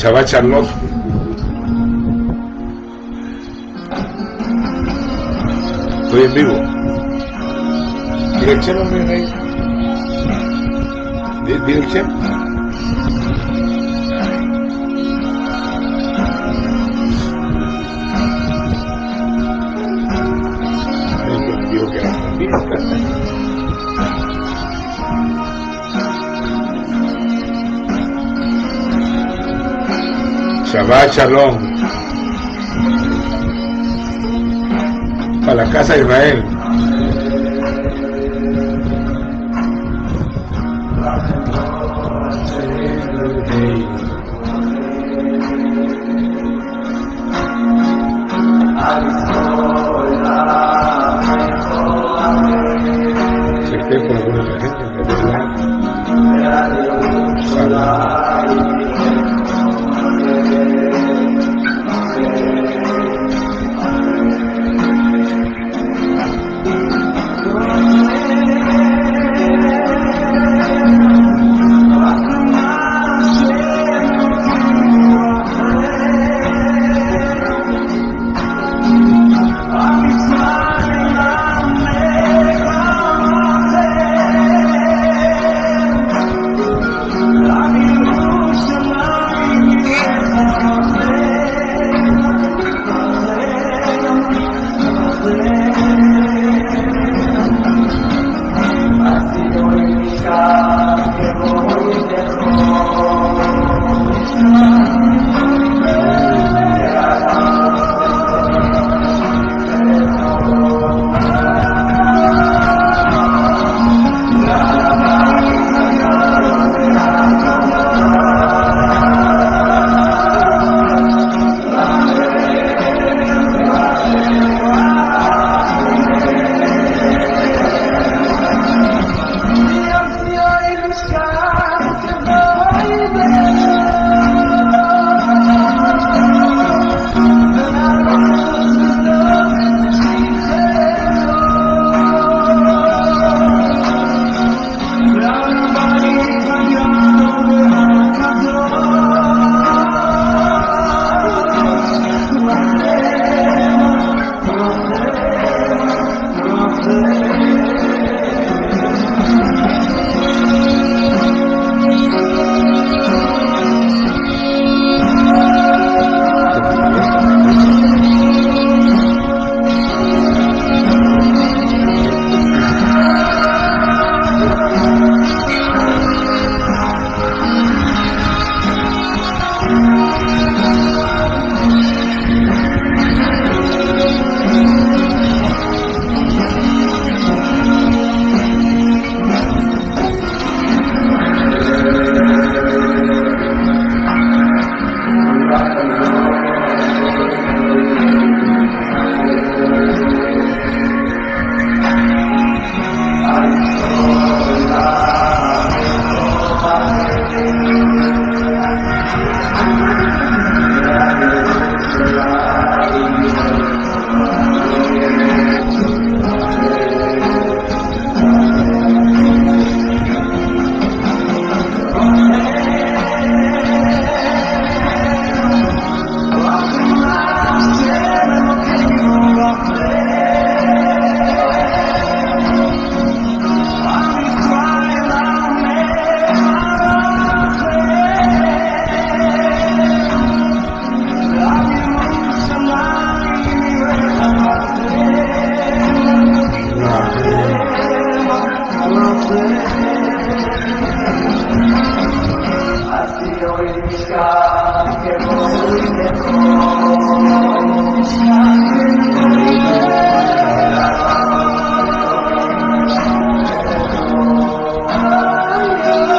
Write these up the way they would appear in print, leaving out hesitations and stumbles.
Shabbat Shalom. Estoy en vivo. Dile el Che, hombre, ahí. Dile el Che. Digo que era Shabbat Shalom para la casa de Israel. Se quede por alguna gente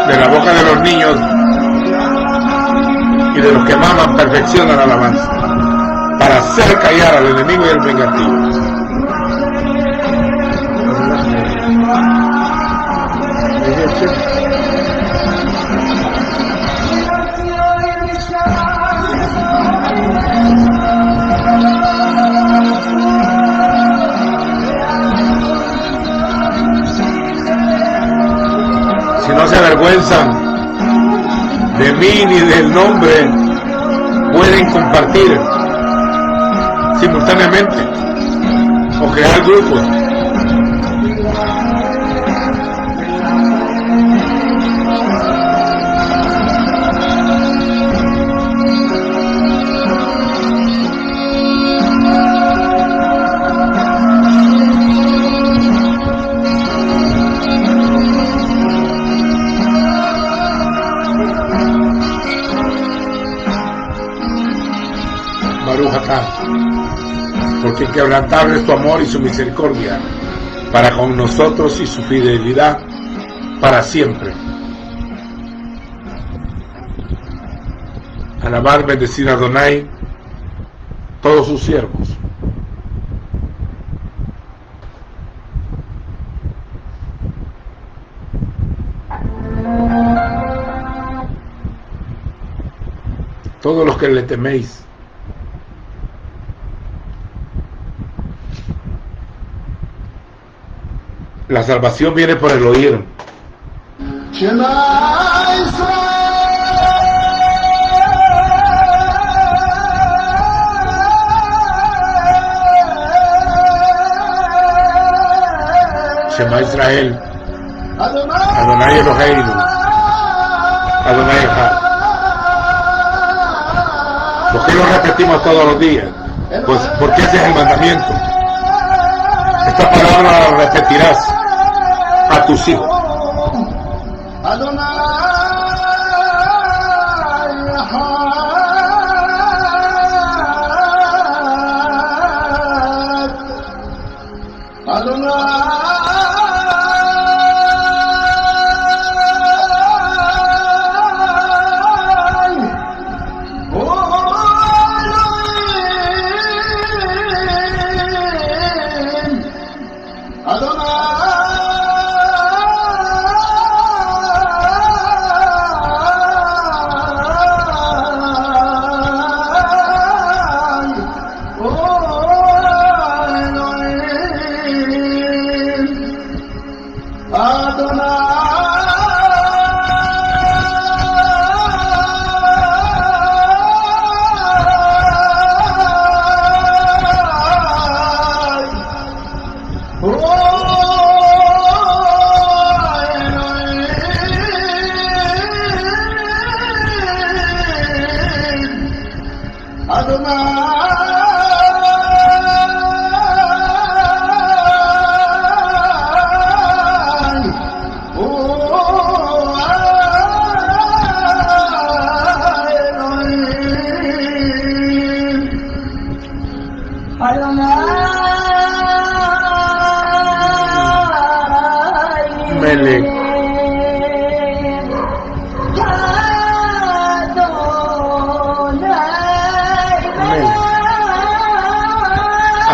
de la boca de los niños y de los que maman perfeccionan la alabanza para hacer callar al enemigo y al vengativo. Si no se avergüenzan de mí ni del nombre pueden compartir simultáneamente o crear grupos. Porque inquebrantable es tu amor y su misericordia para con nosotros y su fidelidad para siempre. Alabar, bendecir a Adonai todos sus siervos. Todos los que le teméis. La salvación viene por el oír. Shema Israel, Adonai Eloheinu, Adonai Echad. ¿Por qué lo repetimos todos los días? Pues porque ese es el mandamiento. Esta palabra la repetirás a tus hijos.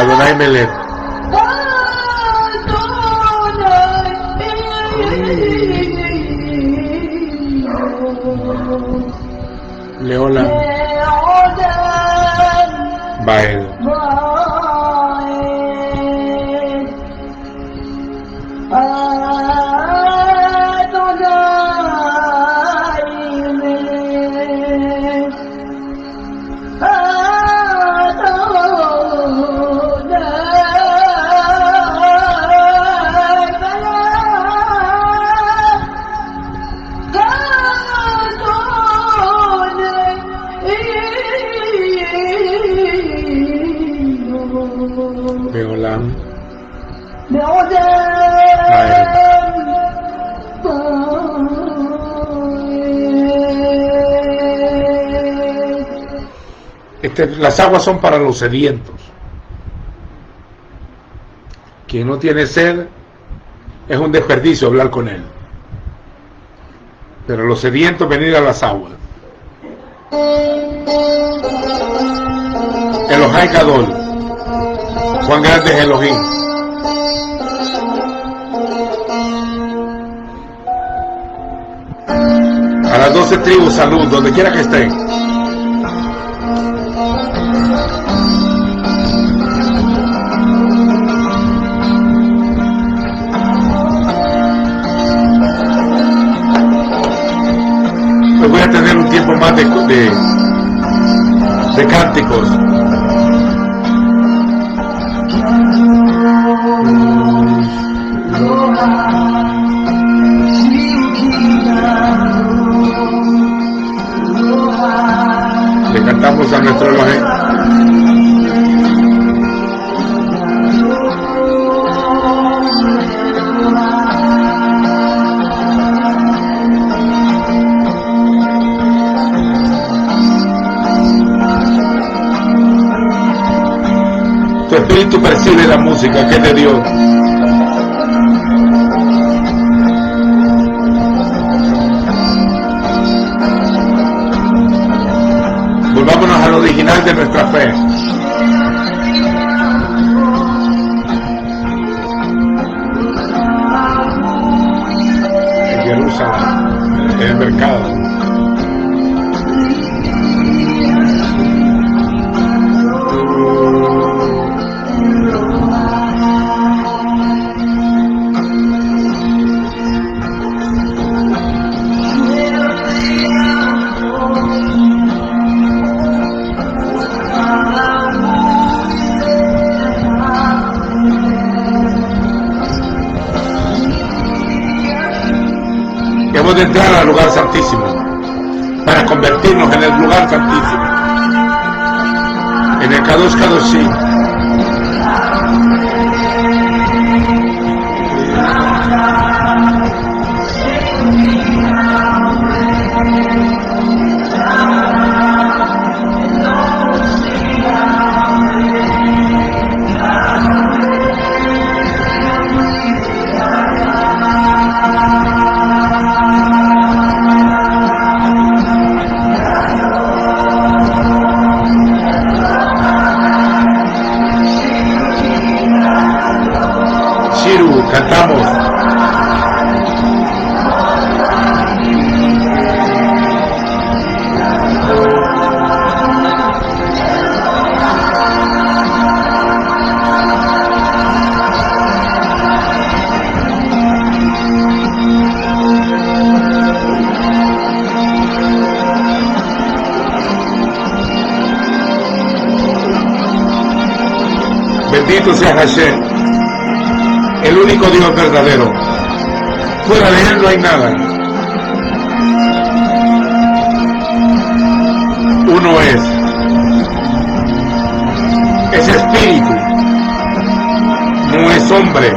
Adonai Melech. Leolam. Bael. Leolam. Las aguas son para los sedientos. Quien no tiene sed, es un desperdicio hablar con él. Pero los sedientos, venir a las aguas. Elohai Gadol. Cuán grande es Elohim. A las 12 tribus, salud, donde quiera que estén. Voy a tener un tiempo más de de cánticos. Le cantamos a nuestro Elohim. Tu espíritu percibe la música que es de Dios. Volvámonos al original de nuestra fe. En Jerusalén, en el mercado. Hemos de entrar al lugar santísimo para convertirnos en el lugar santísimo, en el Kadosh Kadoshim. Cantamos. Bendito sea Hashem, el único Dios verdadero. Fuera de Él no hay nada. Uno es espíritu, no es hombre.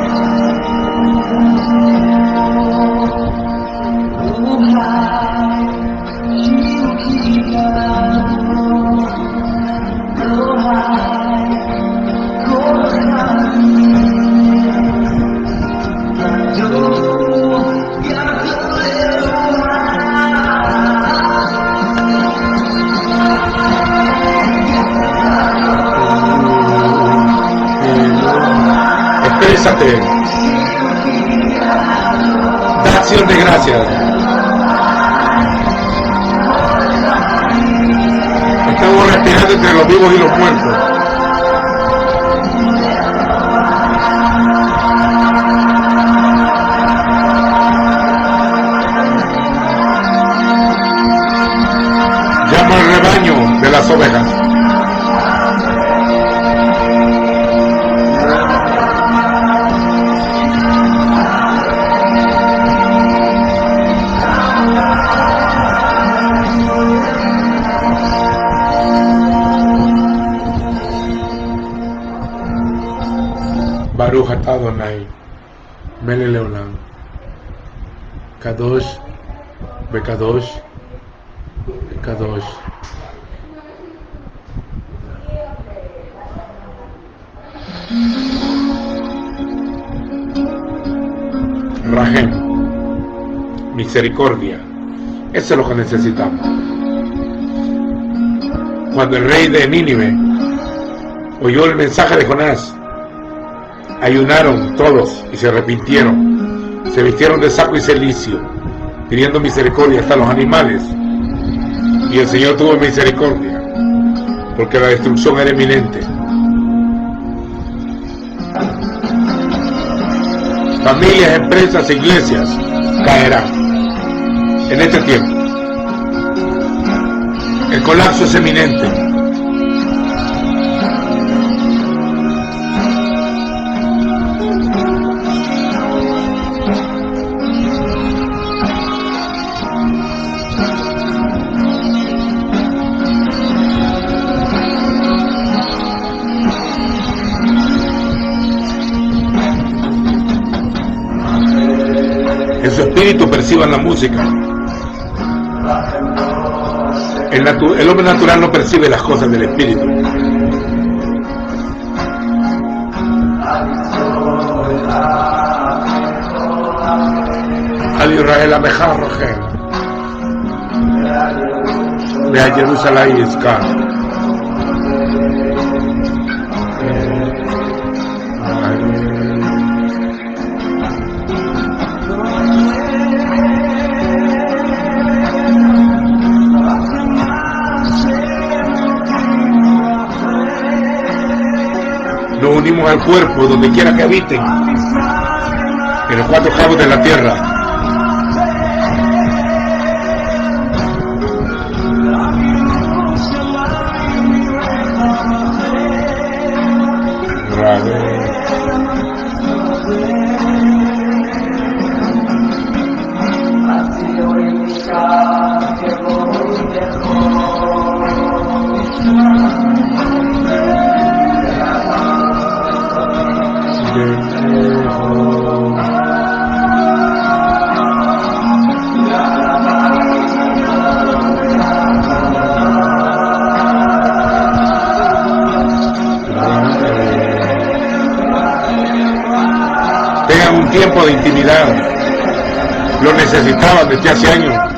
Exprésate, da acción de gracias. Estamos respirando entre los vivos y los muertos. Llamo al rebaño de las ovejas. Baruch atah Adonai, Melech Leolam, Kadosh, Bekadosh, Bekadosh. Rahem, misericordia, eso es lo que necesitamos. Cuando el rey de Nínive oyó el mensaje de Jonás, ayunaron todos y se arrepintieron, se vistieron de saco y cilicio, pidiendo misericordia hasta los animales, y el Señor tuvo misericordia, porque la destrucción era inminente. Familias, empresas, iglesias caerán en este tiempo. El colapso es eminente. en su espíritu perciban la música. El hombre natural no percibe las cosas del espíritu. Al Israel Amejar Rogen de Jerusalén y Scar. Nos unimos al cuerpo donde quiera que habiten, en los cuatro cabos de la tierra. Tengan un tiempo de intimidad. Lo necesitaban desde hace años.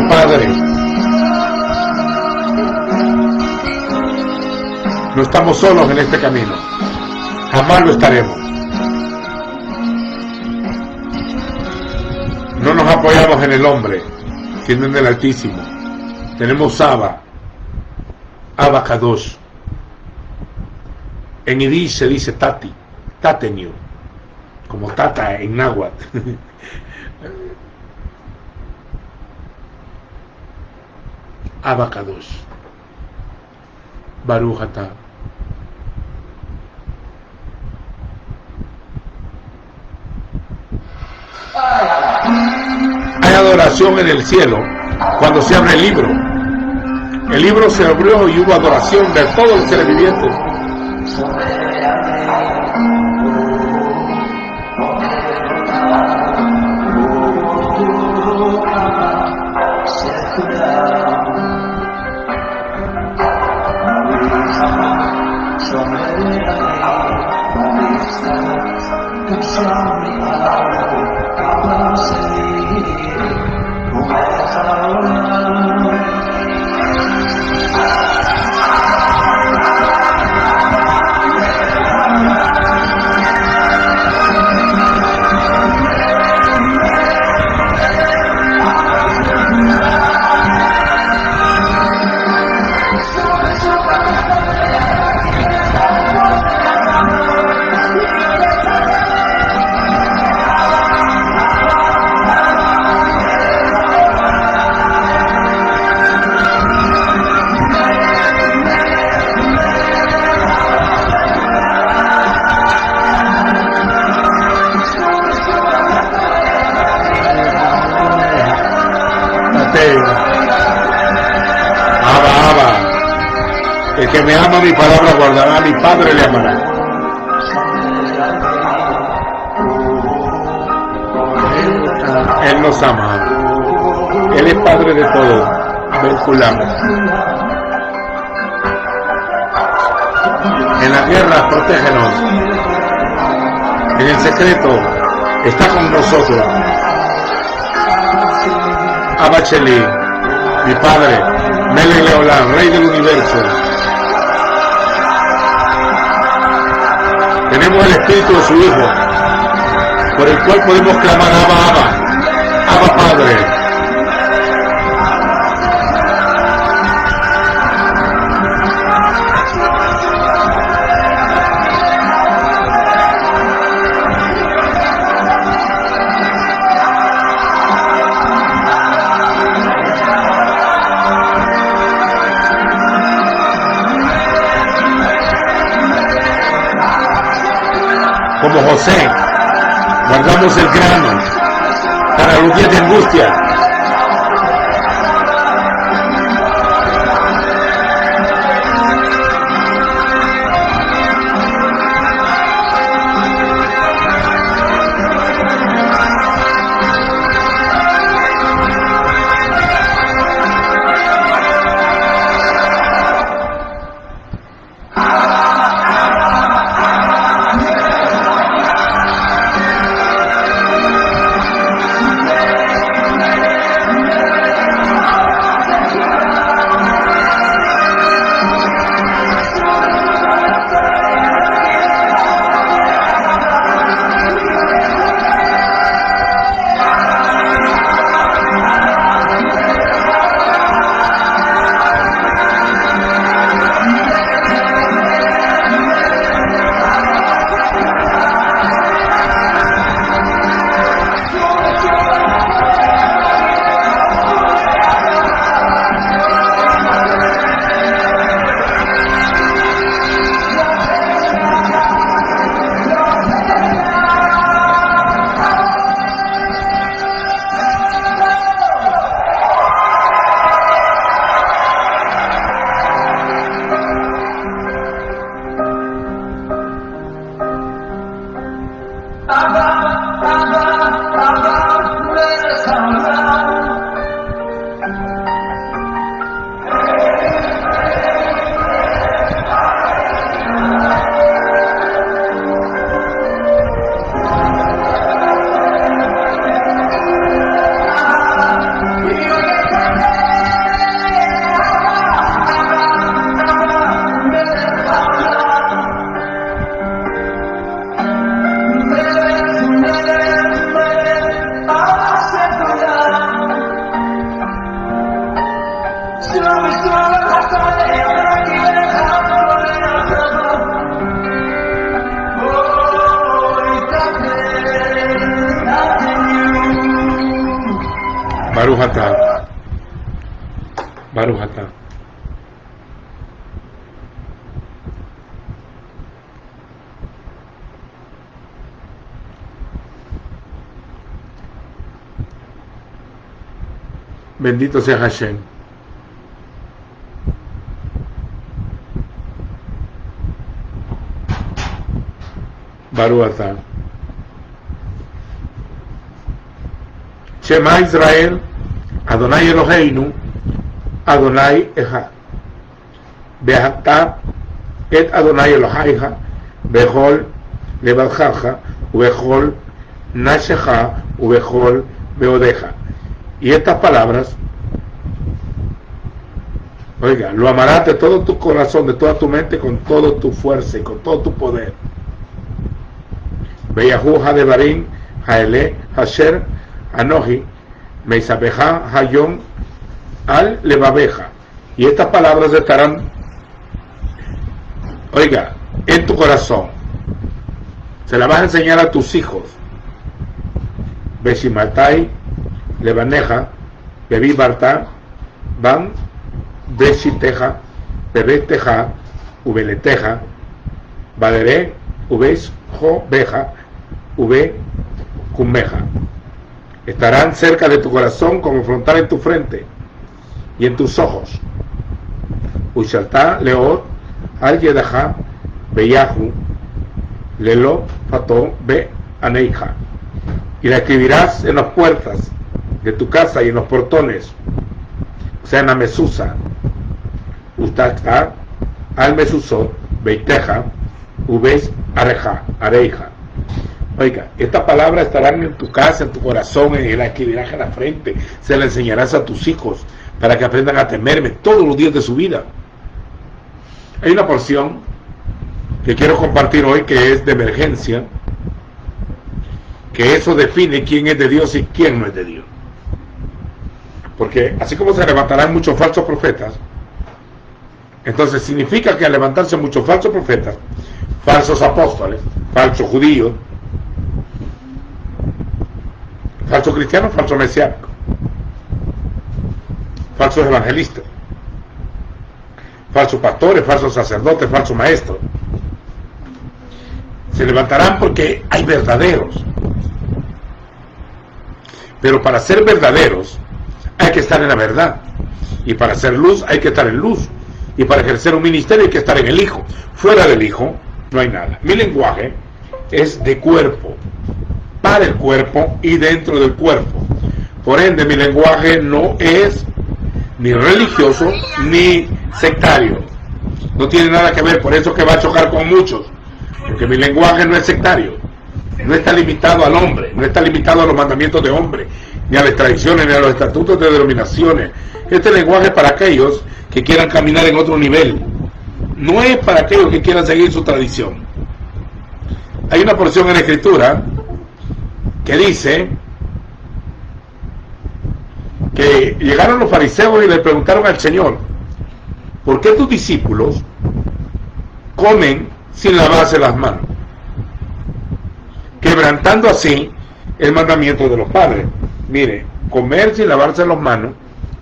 Padre. No estamos solos en este camino. Jamás lo estaremos. No nos apoyamos en el hombre, sino en el Altísimo. Tenemos Abba Kadosh. En Yiddish se dice Tati, Tateniu, como Tata en náhuatl. Abba Kadosh. Baruch atah. Hay adoración en el cielo cuando se abre el libro. El libro se abrió y hubo adoración de todos los seres vivientes. El que me ama mi palabra guardará, mi Padre le amará. Él nos ama. Él es Padre de todos. Vinculamos. En la guerra, protégenos. En el secreto, está con nosotros. Abba Sheli, mi Padre, Melech Leolam, Rey del Universo. Tenemos el Espíritu de su Hijo, por el cual podemos clamar Abba Padre. Como José, guardamos el grano para los días de angustia. Baruch atah. Baruch atah. Bendito sea Hashem. Baruch atah. Shema Israel, Adonai Eloheinu, Adonai Echad. Be'ata et Adonai Elohaicha, Bechol Levadjaja, Ubechol Nasheja, Ubechol Beodeja. Y estas palabras, oiga, lo amarás de todo tu corazón, de toda tu mente, con toda tu fuerza y con todo tu poder. Beyahu Hadebarim, Haele, Hasher, Anoji, Meisabeja, Hayom, Al Levabeja. Y estas palabras estarán, oiga, en tu corazón. Se las vas a enseñar a tus hijos. Beshimatai, Levaneja, Bebi Barta, Ban, Beshiteja, Bebeteja, Ubeleteja, Badere, Ubes, Jo, Beja, Ube, Kumeja. Estarán cerca de tu corazón como frontal en tu frente y en tus ojos. Ushalta, Leot, Al Yedaja, Beyahu, Lelo, Fato, Be, Aneija. Y la escribirás en las puertas de tu casa y en los portones, o sea, en la mesusa. Ustata, Al Mesusot, Beiteja, Ubes, Areja, Areija. Oiga, estas palabras estarán en tu casa, en tu corazón, en la escribirás en la frente, se las enseñarás a tus hijos para que aprendan a temerme todos los días de su vida. Hay una porción que quiero compartir hoy que es de emergencia, que eso define quién es de Dios y quién no es de Dios. Porque así como se levantarán muchos falsos profetas, entonces significa que al levantarse muchos falsos profetas, falsos apóstoles, falsos judíos, falsos cristianos, falsos mesiánicos, falsos evangelistas, falsos pastores, falsos sacerdotes, falsos maestros, se levantarán porque hay verdaderos. Pero para ser verdaderos hay que estar en la verdad, y para hacer luz hay que estar en luz, y para ejercer un ministerio hay que estar en el Hijo. Fuera del Hijo no hay nada. Mi lenguaje es de cuerpo, para el cuerpo y dentro del cuerpo. Por ende, mi lenguaje no es ni religioso ni sectario. No tiene nada que ver, por eso que va a chocar con muchos, porque mi lenguaje no es sectario. No está limitado al hombre, no está limitado a los mandamientos de hombre, ni a las tradiciones, ni a los estatutos de denominaciones. Este lenguaje es para aquellos que quieran caminar en otro nivel. No es para aquellos que quieran seguir su tradición. Hay una porción en la Escritura que dice que llegaron los fariseos y le preguntaron al Señor: ¿por qué tus discípulos comen sin lavarse las manos? Quebrantando así el mandamiento de los padres. Mire, comer sin lavarse las manos,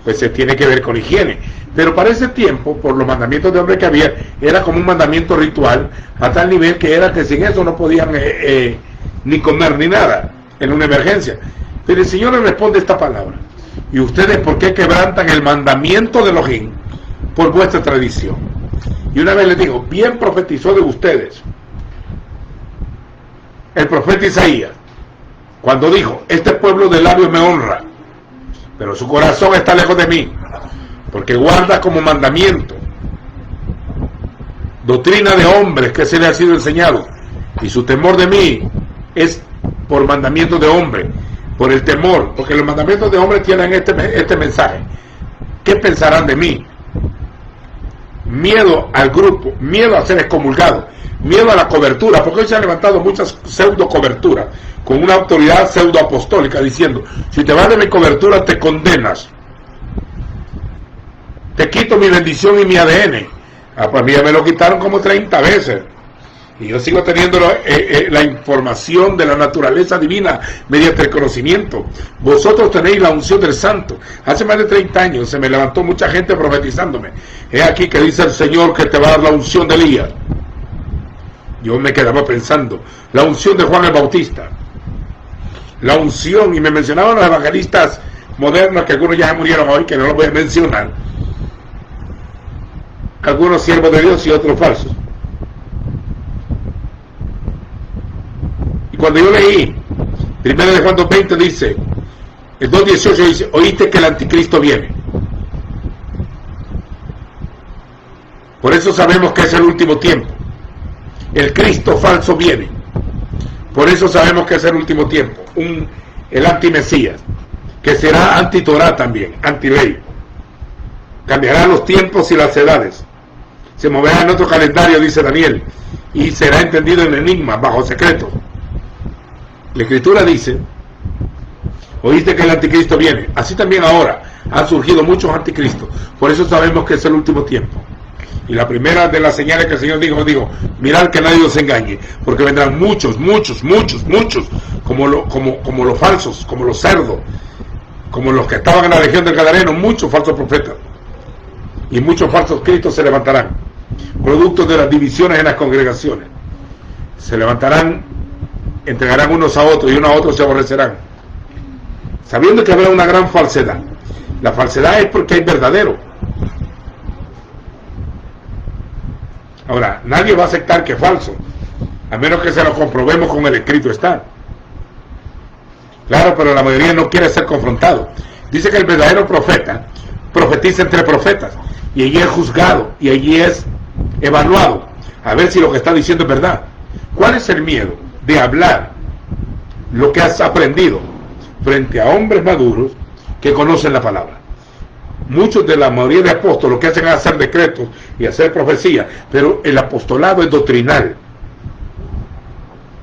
pues se tiene que ver con higiene. Pero para ese tiempo, por los mandamientos de hombre que había, era como un mandamiento ritual, a tal nivel que era que sin eso no podían ni comer ni nada, en una emergencia. Pero el Señor le responde esta palabra: ¿y ustedes por qué quebrantan el mandamiento de Elohim por vuestra tradición? Y una vez les digo, bien profetizó de ustedes el profeta Isaías, cuando dijo: este pueblo de labios me honra, pero su corazón está lejos de mí, porque guarda como mandamiento doctrina de hombres que se le ha sido enseñado, y su temor de mí es por mandamiento de hombre, por el temor, porque los mandamientos de hombre tienen este mensaje: ¿qué pensarán de mí? Miedo al grupo, miedo a ser excomulgado, miedo a la cobertura, porque hoy se han levantado muchas pseudo coberturas con una autoridad pseudo apostólica diciendo: si te vas de mi cobertura te condenas, te quito mi bendición y mi ADN. Pues a mí ya me lo quitaron como 30 veces, Y yo sigo teniendo la información de la naturaleza divina mediante el conocimiento. Vosotros tenéis la unción del santo. Hace más de 30 años se me levantó mucha gente profetizándome. Es aquí que dice el Señor que te va a dar la unción de Elías. Yo me quedaba pensando, la unción de Juan el Bautista. La unción, y me mencionaban los evangelistas modernos, que algunos ya murieron hoy, que no los voy a mencionar. Algunos siervos de Dios y otros falsos. Cuando yo leí 1 de Juan 2:20 dice, el 2:18 dice, oíste que el anticristo viene. Por eso sabemos que es el último tiempo. El Cristo falso viene. Por eso sabemos que es el último tiempo. El antimesías, que será anti-Torah también, anti-ley. Cambiará los tiempos y las edades. Se moverá en otro calendario, dice Daniel, y será entendido en enigma, bajo secreto. La Escritura dice, oíste que el anticristo viene. Así también ahora han surgido muchos anticristos. Por eso sabemos que es el último tiempo. Y la primera de las señales que el Señor dijo, mirad que nadie os engañe, porque vendrán muchos, como los falsos, como los cerdos, como los que estaban en la región del Gadareno, muchos falsos profetas. Y muchos falsos cristos se levantarán, producto de las divisiones en las congregaciones. Se levantarán, entregarán unos a otros y unos a otros se aborrecerán, sabiendo que habrá una gran falsedad. La falsedad es porque hay verdadero. Ahora, nadie va a aceptar que es falso, a menos que se lo comprobemos con el escrito está. Claro, pero la mayoría no quiere ser confrontado. Dice que el verdadero profeta profetiza entre profetas, y allí es juzgado, y allí es evaluado, a ver si lo que está diciendo es verdad. ¿Cuál es el miedo de hablar lo que has aprendido frente a hombres maduros que conocen la palabra? Muchos de la mayoría de apóstoles lo que hacen es hacer decretos y hacer profecía, pero el apostolado es doctrinal.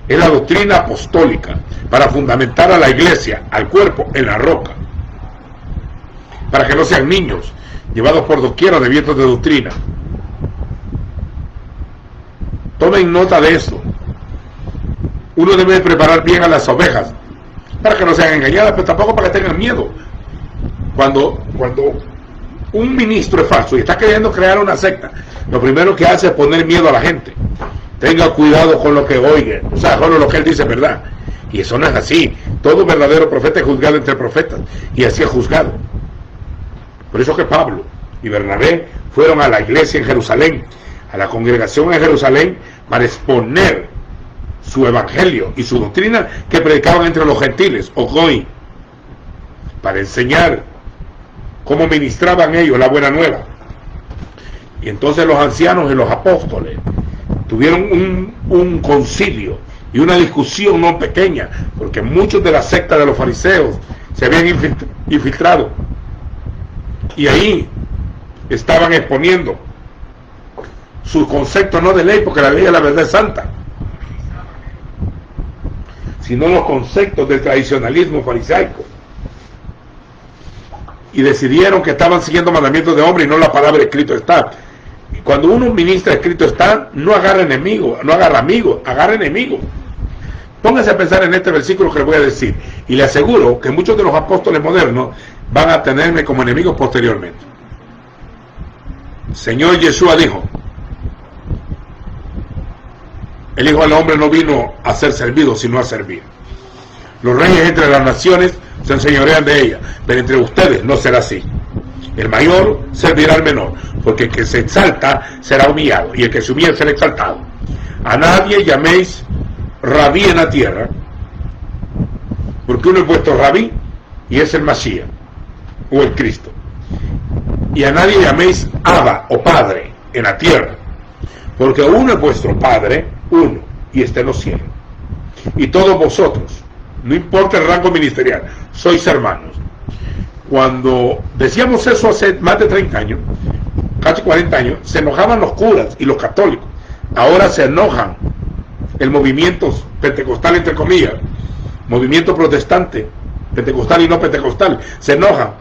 Es la doctrina apostólica para fundamentar a la iglesia, al cuerpo, en la roca, para que no sean niños llevados por doquiera de vientos de doctrina. Tomen nota de esto. Uno debe preparar bien a las ovejas para que no sean engañadas, pero tampoco para que tengan miedo. Cuando un ministro es falso y está queriendo crear una secta, lo primero que hace es poner miedo a la gente. Tenga cuidado con lo que oiga, o sea, con lo que él dice es verdad. Y eso no es así. Todo verdadero profeta es juzgado entre profetas, y así es juzgado. Por eso que Pablo y Bernabé fueron a la iglesia en Jerusalén, a la congregación en Jerusalén, para exponer su evangelio y su doctrina que predicaban entre los gentiles, o goy, para enseñar cómo ministraban ellos la buena nueva. Y entonces los ancianos y los apóstoles tuvieron un concilio y una discusión no pequeña, porque muchos de la secta de los fariseos se habían infiltrado, y ahí estaban exponiendo sus conceptos no de ley, porque la ley es la verdad santa, sino los conceptos del tradicionalismo farisaico, y decidieron que estaban siguiendo mandamientos de hombre y no la palabra escrito está. Y cuando uno ministra escrito está, no agarra enemigo, no agarra amigo, agarra enemigo. Póngase a pensar en este versículo que le voy a decir, y le aseguro que muchos de los apóstoles modernos van a tenerme como enemigos posteriormente. Señor Yeshua dijo, el Hijo del Hombre no vino a ser servido, sino a servir. Los reyes entre las naciones se enseñorean de ella, pero entre ustedes no será así. El mayor servirá al menor, porque el que se exalta será humillado, y el que se humilla será exaltado. A nadie llaméis rabí en la tierra, porque uno es vuestro rabí, y es el Mashiach, o el Cristo. Y a nadie llaméis Abba, o Padre, en la tierra, porque uno es vuestro Padre, uno, y está en los cielos. Y todos vosotros, no importa el rango ministerial, sois hermanos. Cuando decíamos eso hace más de 30 años, casi 40 años, se enojaban los curas y los católicos. Ahora se enojan el movimiento pentecostal, entre comillas, movimiento protestante, pentecostal y no pentecostal, se enojan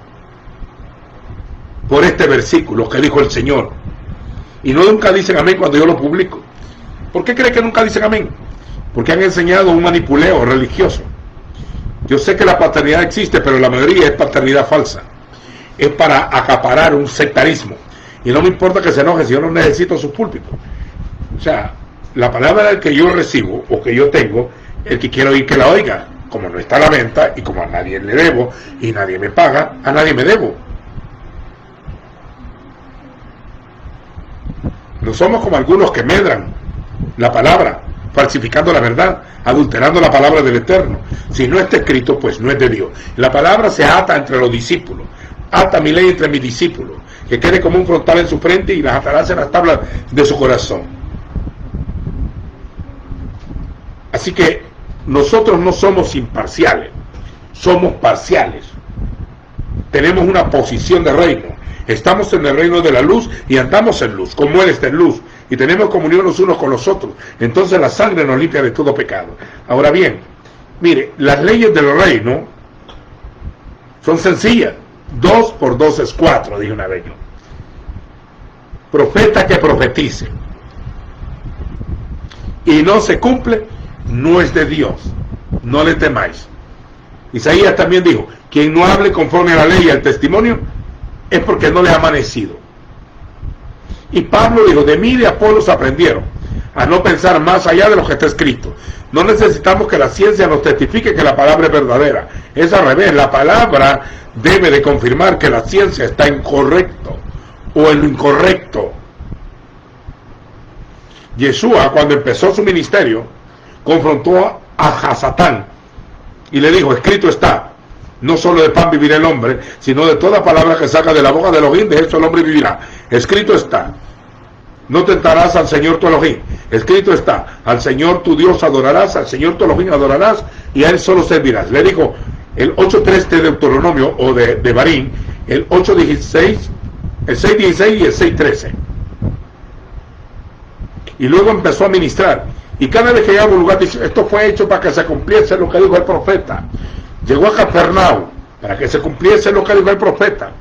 por este versículo que dijo el Señor. Y no nunca dicen amén cuando yo lo publico. ¿Por qué cree que nunca dicen amén? Porque han enseñado un manipuleo religioso. Yo sé que la paternidad existe, pero la mayoría es paternidad falsa. Es para acaparar un sectarismo. Y no me importa que se enoje si yo no necesito sus púlpitos. O sea, la palabra que yo recibo o que yo tengo, el que quiero oír que la oiga. Como no está a la venta y como a nadie le debo y nadie me paga, a nadie me debo. No somos como algunos que medran la palabra, falsificando la verdad, adulterando la palabra del Eterno. Si no está escrito, pues no es de Dios. La palabra se ata entre los discípulos. Ata mi ley entre mis discípulos, que quede como un frontal en su frente y las atarás en las tablas de su corazón. Así que nosotros no somos imparciales, somos parciales. Tenemos una posición de reino. Estamos en el reino de la luz y andamos en luz, como Él está en luz. Y tenemos comunión los unos con los otros. Entonces la sangre nos limpia de todo pecado. Ahora bien, mire, las leyes del reino son sencillas. 2 por 2 es 4, dijo una vez yo. Profeta que profetice y no se cumple, no es de Dios. No le temáis. Isaías también dijo, quien no hable conforme a la ley y al testimonio, es porque no le ha amanecido. Y Pablo dijo, de mí y de Apolos aprendieron a no pensar más allá de lo que está escrito. No necesitamos que la ciencia nos testifique que la palabra es verdadera. Es al revés, la palabra debe de confirmar que la ciencia está incorrecto o en lo incorrecto. Yeshua, cuando empezó su ministerio, confrontó a Hasatán y le dijo, escrito está, no solo de pan vivirá el hombre, sino de toda palabra que salga de la boca de Elohim, de eso el hombre vivirá. Escrito está, no tentarás al Señor tu Elohim. Escrito está, al Señor tu Dios adorarás, al Señor tu Elohim adorarás, y a Él solo servirás. Le dijo el 8.3 de Deuteronomio, o de Barín, el 8.16, el 6.16 y el 6.13. Y luego empezó a ministrar. Y cada vez que llegaba a un lugar, dice, esto fue hecho para que se cumpliese lo que dijo el profeta. Llegó a Capernaum para que se cumpliese lo que dijo el profeta.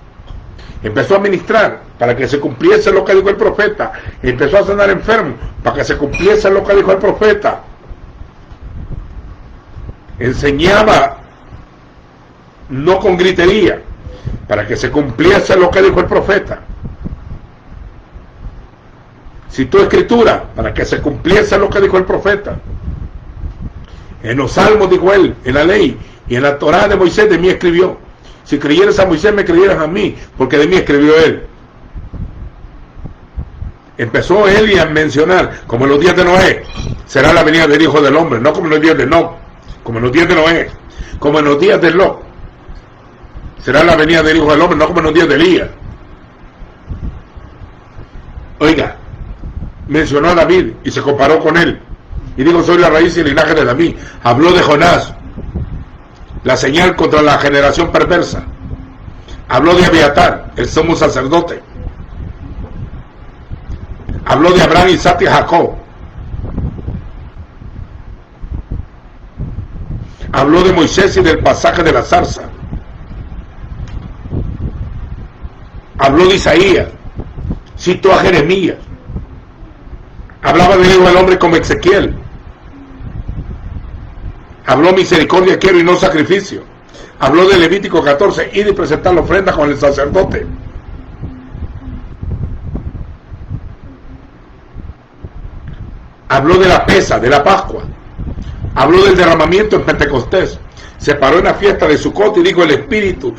Empezó a ministrar para que se cumpliese lo que dijo el profeta. Empezó a sanar enfermos para que se cumpliese lo que dijo el profeta. Enseñaba no con gritería para que se cumpliese lo que dijo el profeta. Citó escritura para que se cumpliese lo que dijo el profeta. En los salmos dijo él, en la ley y en la Torá de Moisés, de mí escribió. Si creyeras a Moisés, me creyeras a mí, porque de mí escribió él. Empezó él a mencionar, como en los días de Noé, será la venida del Hijo del Hombre, no como en los días de Enoc, como en los días de Noé, como en los días de Lot. Será la venida del Hijo del Hombre, no como en los días de Elías. Oiga, mencionó a David y se comparó con él. Y dijo, soy la raíz y el linaje de David. Habló de Jonás, la señal contra la generación perversa. Habló de Abiatar, el sumo sacerdote. Habló de Abraham, Isaac y Jacob. Habló de Moisés y del pasaje de la zarza. Habló de Isaías. Citó a Jeremías. Hablaba del Hijo del Hombre como Ezequiel. Habló misericordia quiero y no sacrificio. Habló de Levítico 14 y de presentar la ofrenda con el sacerdote. Habló de la pesa, de la Pascua. Habló del derramamiento en Pentecostés. Se paró en la fiesta de Sucot y dijo, el Espíritu,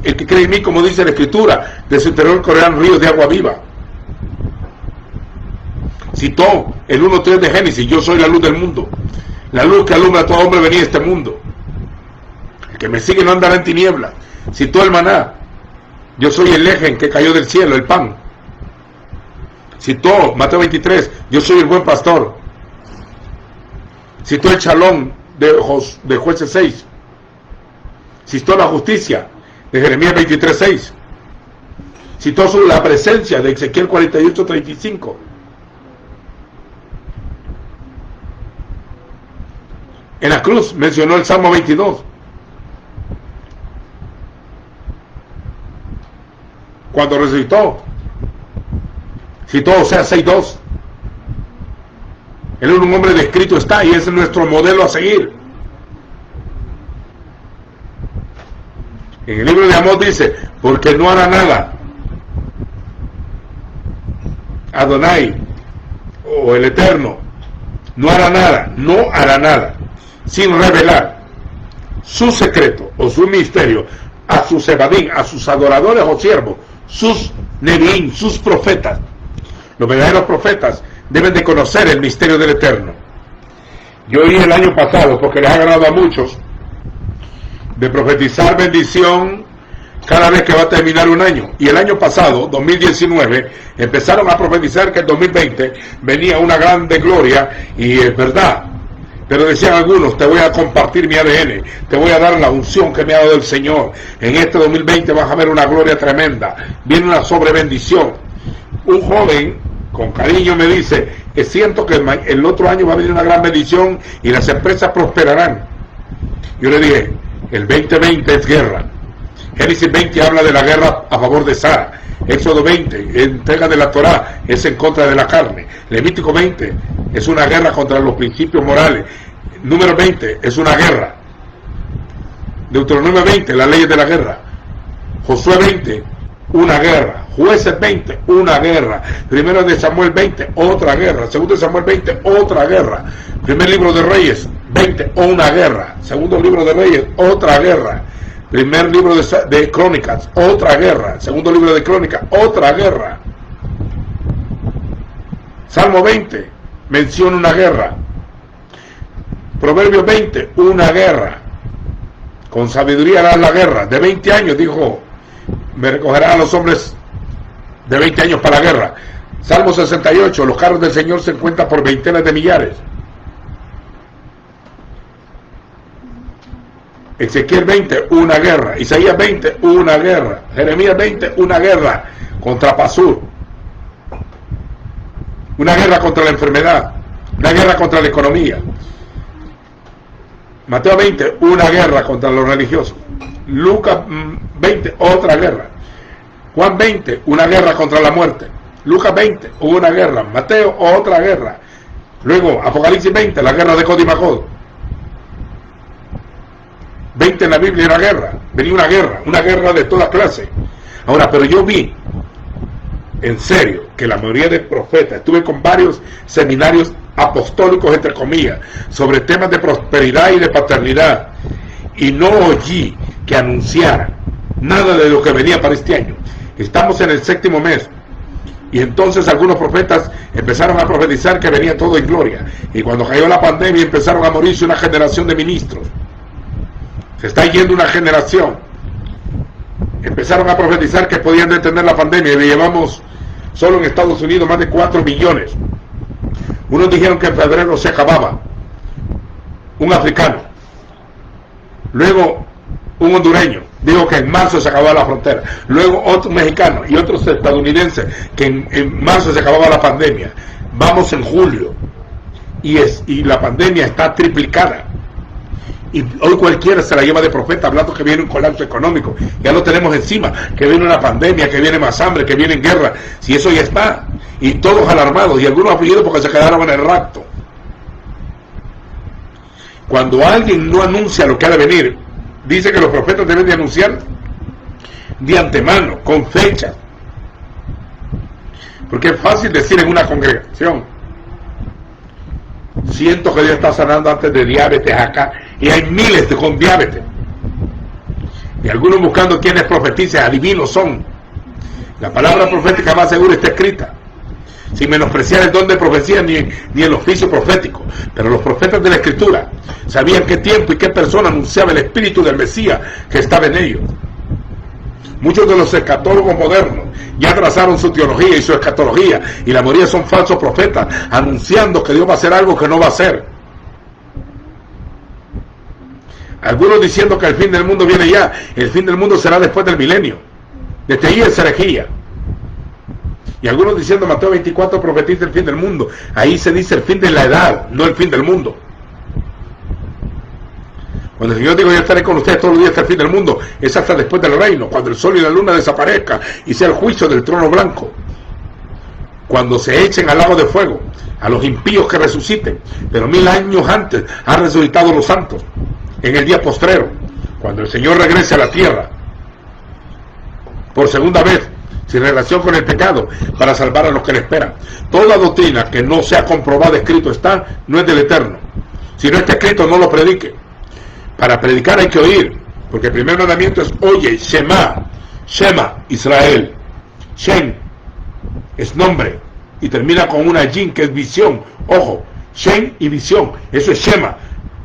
el que cree en mí, como dice la Escritura, de su interior correrán ríos de agua viva. Citó el 1.3 de Génesis, yo soy la luz del mundo. La luz que alumbra a todo hombre venía a este mundo. El que me sigue no andará en tinieblas. Citó el maná, yo soy el lejen que cayó del cielo, el pan. Citó Mateo 23, yo soy el buen pastor. Citó el shalom de Jueces 6. Citó la justicia de Jeremías 23.6. Citó la presencia de Ezequiel 48.35. En la cruz mencionó el Salmo 22. Cuando resucitó, citó Oseas 6.2. Él es un hombre de escrito está y ese es nuestro modelo a seguir. En el libro de Amós dice, porque no hará nada Adonai o el Eterno, no hará nada sin revelar su secreto o su misterio a sus ebadín, a sus adoradores o siervos, sus neviín, sus profetas. Los verdaderos profetas deben de conocer el misterio del Eterno. Yo oí el año pasado, porque les ha agradado a muchos, de profetizar bendición cada vez que va a terminar un año. Y el año pasado, 2019, empezaron a profetizar que el 2020 venía una grande gloria, y es verdad. Pero decían algunos, te voy a compartir mi ADN, te voy a dar la unción que me ha dado el Señor. En este 2020 vas a ver una gloria tremenda, viene una sobrebendición. Un joven, con cariño, me dice que siento que el otro año va a venir una gran bendición y las empresas prosperarán. Yo le dije, el 2020 es guerra. Génesis 20 habla de la guerra a favor de Sara. Éxodo 20, entrega de la Torá, es en contra de la carne. Levítico 20 es una guerra contra los principios morales. Número 20 es una guerra. Deuteronomio 20, las leyes de la guerra. Josué 20, una guerra. Jueces 20, una guerra. Primero de Samuel 20, otra guerra. Segundo de Samuel 20, otra guerra. Primer libro de Reyes 20, una guerra. Segundo libro de Reyes, otra guerra. Primer libro de Crónicas, otra guerra. Segundo libro de Crónicas, otra guerra. Salmo 20 menciona una guerra. Proverbios 20, una guerra. Con sabiduría harás la guerra. De 20 años, dijo, me recogerán a los hombres de 20 años para la guerra. Salmo 68, los carros del Señor se cuentan por veintenas de millares. Ezequiel 20, una guerra. Isaías 20, una guerra. Jeremías 20, una guerra contra Pasur. Una guerra contra la enfermedad. Una guerra contra la economía. Mateo 20, una guerra contra los religiosos. Lucas 20, otra guerra. Juan 20, una guerra contra la muerte. Lucas 20, una guerra. Mateo, otra guerra. Luego, Apocalipsis 20, la guerra de Cod y Magog. 20 en la Biblia era guerra, venía una guerra de toda clase. Ahora, pero yo vi, en serio, que la mayoría de profetas, estuve con varios seminarios apostólicos, entre comillas, sobre temas de prosperidad y de paternidad, y no oí que anunciaran nada de lo que venía para este año. Estamos en el 7º mes, y entonces algunos profetas empezaron a profetizar que venía todo en gloria, y cuando cayó la pandemia empezaron a morirse una generación de ministros. Se está yendo una generación. Empezaron a profetizar que podían detener la pandemia y le llevamos solo en Estados Unidos más de 4 millones. Unos dijeron que en febrero se acababa. Un africano. Luego un hondureño dijo que en marzo se acababa la frontera. Luego otro mexicano y otros estadounidenses que en marzo se acababa la pandemia. Vamos en julio y la pandemia está triplicada. Y hoy cualquiera se la lleva de profeta hablando que viene un colapso económico. Ya lo tenemos encima, que viene una pandemia, que viene más hambre, que viene guerra. Si eso ya está. Y todos alarmados, y algunos afligidos porque se quedaron en el rapto. Cuando alguien no anuncia lo que ha de venir, dice que los profetas deben de anunciar de antemano, con fecha. Porque es fácil decir en una congregación, siento que Dios está sanando antes de diabetes acá, y hay miles con diabetes, y algunos buscando quienes profeticen, adivinos son. La palabra profética más segura está escrita, sin menospreciar el don de profecía ni el oficio profético. Pero los profetas de la Escritura sabían qué tiempo y qué persona anunciaba el espíritu del Mesías que estaba en ellos. Muchos de los escatólogos modernos ya trazaron su teología y su escatología, y la mayoría son falsos profetas, anunciando que Dios va a hacer algo que no va a hacer. Algunos diciendo que el fin del mundo viene ya, el fin del mundo será después del milenio. Desde ahí es herejía. Y algunos diciendo, Mateo 24 profetiza el fin del mundo. Ahí se dice el fin de la edad, no el fin del mundo. Cuando el Señor dijo, yo estaré con ustedes todos los días hasta el fin del mundo, es hasta después del reino, cuando el sol y la luna desaparezcan y sea el juicio del trono blanco. cuando se echen al lago de fuego, a los impíos que resuciten, pero 1000 años antes han resucitado los santos, en el día postrero, cuando el Señor regrese a la tierra, por segunda vez, sin relación con el pecado, para salvar a los que le esperan. Toda doctrina que no sea comprobada, escrito está, no es del Eterno. Si no está escrito, no lo predique. Para predicar hay que oír, porque el primer mandamiento es oye, Shema, Shema, Israel. Shem es nombre, y termina con una Jin, que es visión. Ojo, Shem y visión, eso es Shema.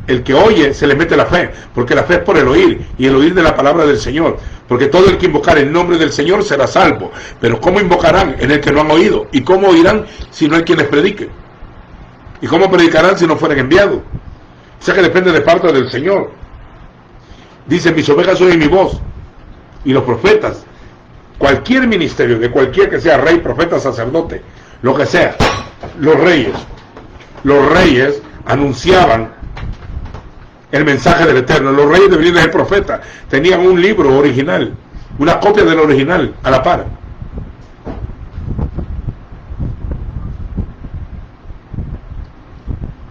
El que oye se le mete la fe, porque la fe es por el oír, y el oír de la palabra del Señor, porque todo el que invocar el nombre del Señor será salvo. Pero ¿cómo invocarán en el que no han oído? ¿Y cómo oirán si no hay quien les predique? ¿Y cómo predicarán si no fueren enviados? O sea que depende de parte del Señor. Dice, mis ovejas oyen mi voz. Y los profetas, cualquier ministerio, de cualquier que sea rey, profeta, sacerdote, lo que sea, los reyes anunciaban el mensaje del Eterno. Los reyes deberían ser profetas. Tenían un libro original, una copia del original a la par.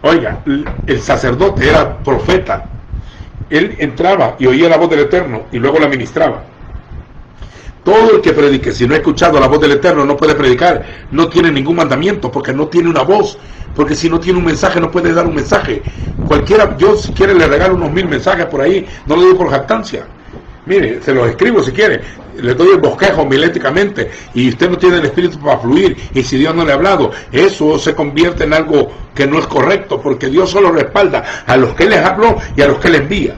Oiga, el sacerdote era profeta. Él entraba y oía la voz del Eterno y luego la ministraba. Todo el que predique, si no ha escuchado la voz del Eterno, no puede predicar, no tiene ningún mandamiento, porque no tiene una voz, porque si no tiene un mensaje, no puede dar un mensaje. Cualquiera, yo si quiere le regalo unos 1000 mensajes por ahí, no lo digo por jactancia. Mire, se los escribo si quiere, le doy el bosquejo miléticamente, y usted no tiene el espíritu para fluir, y si Dios no le ha hablado, eso se convierte en algo que no es correcto, porque Dios solo respalda a los que les habló y a los que les envía.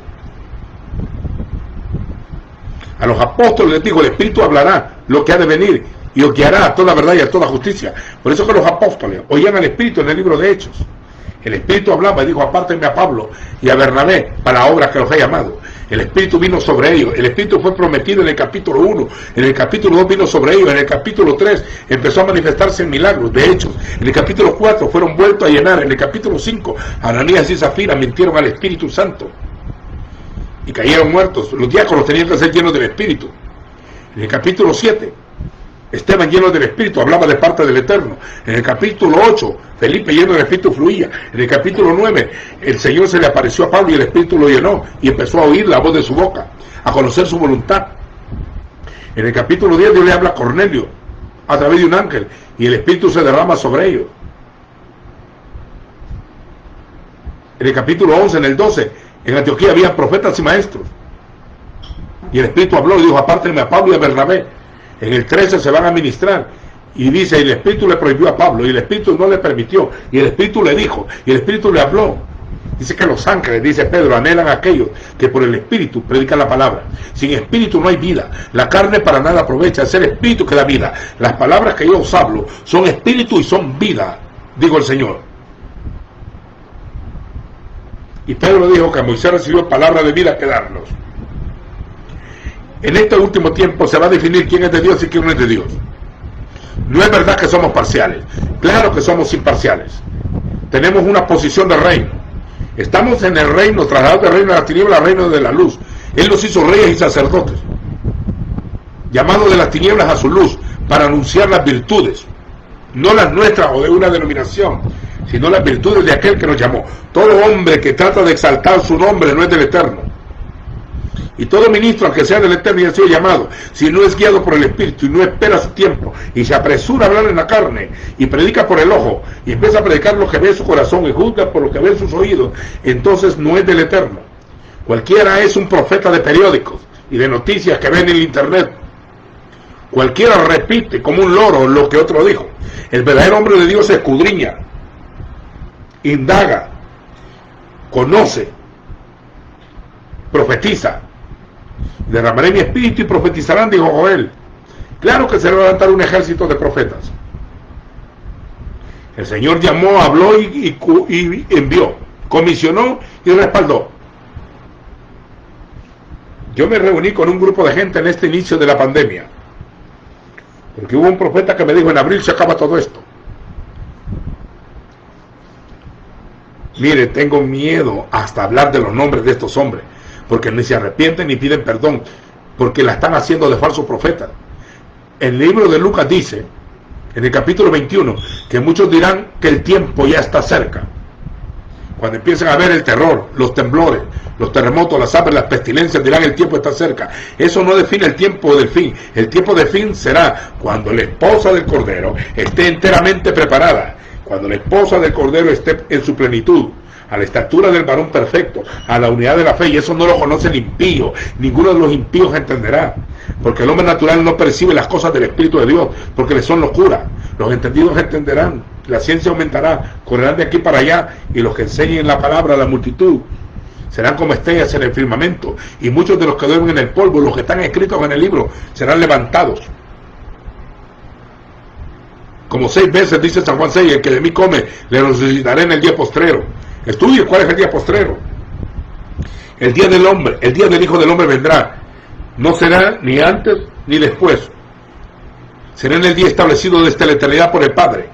A los apóstoles les dijo, el Espíritu hablará lo que ha de venir y os guiará a toda verdad y a toda justicia. Por eso que los apóstoles oían al Espíritu en el libro de Hechos. El Espíritu hablaba y dijo, apártenme a Pablo y a Bernabé para la obra que los he llamado. El Espíritu vino sobre ellos. El Espíritu fue prometido en el capítulo 1. En el capítulo 2 vino sobre ellos. En el capítulo 3 empezó a manifestarse en milagros de Hechos. En el capítulo 4 fueron vueltos a llenar. En el capítulo 5 Ananías y Zafira mintieron al Espíritu Santo y cayeron muertos. Los diáconos tenían que ser llenos del Espíritu. En el capítulo 7 Esteban, lleno del Espíritu, hablaba de parte del Eterno. En el capítulo 8 Felipe, lleno del Espíritu, fluía. En el capítulo 9 el Señor se le apareció a Pablo y el Espíritu lo llenó y empezó a oír la voz de su boca, a conocer su voluntad. En el capítulo 10 Dios le habla a Cornelio a través de un ángel y el Espíritu se derrama sobre ellos. En el capítulo 11, en el 12 en Antioquía había profetas y maestros. Y el Espíritu habló y dijo, apártenme a Pablo y a Bernabé. En el 13 se van a ministrar. Y dice, el Espíritu le prohibió a Pablo, y el Espíritu no le permitió. Y el Espíritu le dijo, y el Espíritu le habló. Dice que los ángeles, dice Pedro, anhelan a aquellos que por el Espíritu predican la palabra. Sin Espíritu no hay vida. La carne para nada aprovecha, es el Espíritu que da vida. Las palabras que yo os hablo son Espíritu y son vida, dijo el Señor. Y Pedro dijo que Moisés recibió palabra de vida que darnos. En este último tiempo se va a definir quién es de Dios y quién no es de Dios. No es verdad que somos parciales. Claro que somos imparciales. Tenemos una posición de reino. Estamos en el reino, trasladados del reino de la tiniebla al reino de la luz. Él nos hizo reyes y sacerdotes, llamados de las tinieblas a su luz, para anunciar las virtudes, no las nuestras o de una denominación, sino las virtudes de aquel que nos llamó. Todo hombre que trata de exaltar su nombre no es del Eterno. Y todo ministro, aunque sea del Eterno y ha sido llamado, si no es guiado por el Espíritu y no espera su tiempo y se apresura a hablar en la carne y predica por el ojo y empieza a predicar lo que ve en su corazón y juzga por lo que ve en sus oídos, entonces no es del Eterno. Cualquiera es un profeta de periódicos y de noticias que ven en el internet. Cualquiera repite como un loro lo que otro dijo. El verdadero hombre de Dios se escudriña, indaga, conoce, profetiza. Derramaré mi espíritu y profetizarán, dijo Joel. Claro que se va a levantar un ejército de profetas. El Señor llamó, habló y envió, comisionó y respaldó. Yo me reuní con un grupo de gente en este inicio de la pandemia, porque hubo un profeta que me dijo, en abril se acaba todo esto. Mire, tengo miedo hasta hablar de los nombres de estos hombres, porque ni se arrepienten ni piden perdón, porque la están haciendo de falsos profetas. El libro de Lucas dice, en el capítulo 21, que muchos dirán que el tiempo ya está cerca. Cuando empiezan a ver el terror, los temblores, los terremotos, las hambres, las pestilencias, dirán el tiempo está cerca. Eso no define el tiempo del fin. El tiempo del fin será cuando la esposa del Cordero esté enteramente preparada, cuando la esposa del Cordero esté en su plenitud, a la estatura del varón perfecto, a la unidad de la fe, y eso no lo conoce el impío. Ninguno de los impíos entenderá, porque el hombre natural no percibe las cosas del Espíritu de Dios, porque le son locura. Los entendidos entenderán, la ciencia aumentará, correrán de aquí para allá, y los que enseñen la palabra a la multitud serán como estrellas en el firmamento, y muchos de los que duermen en el polvo, los que están escritos en el libro, serán levantados. Como 6 veces dice San Juan 6, el que de mí come, le resucitaré en el día postrero. Estudie cuál es el día postrero. El día del hombre, el día del Hijo del Hombre vendrá. No será ni antes ni después. Será en el día establecido desde la eternidad por el Padre.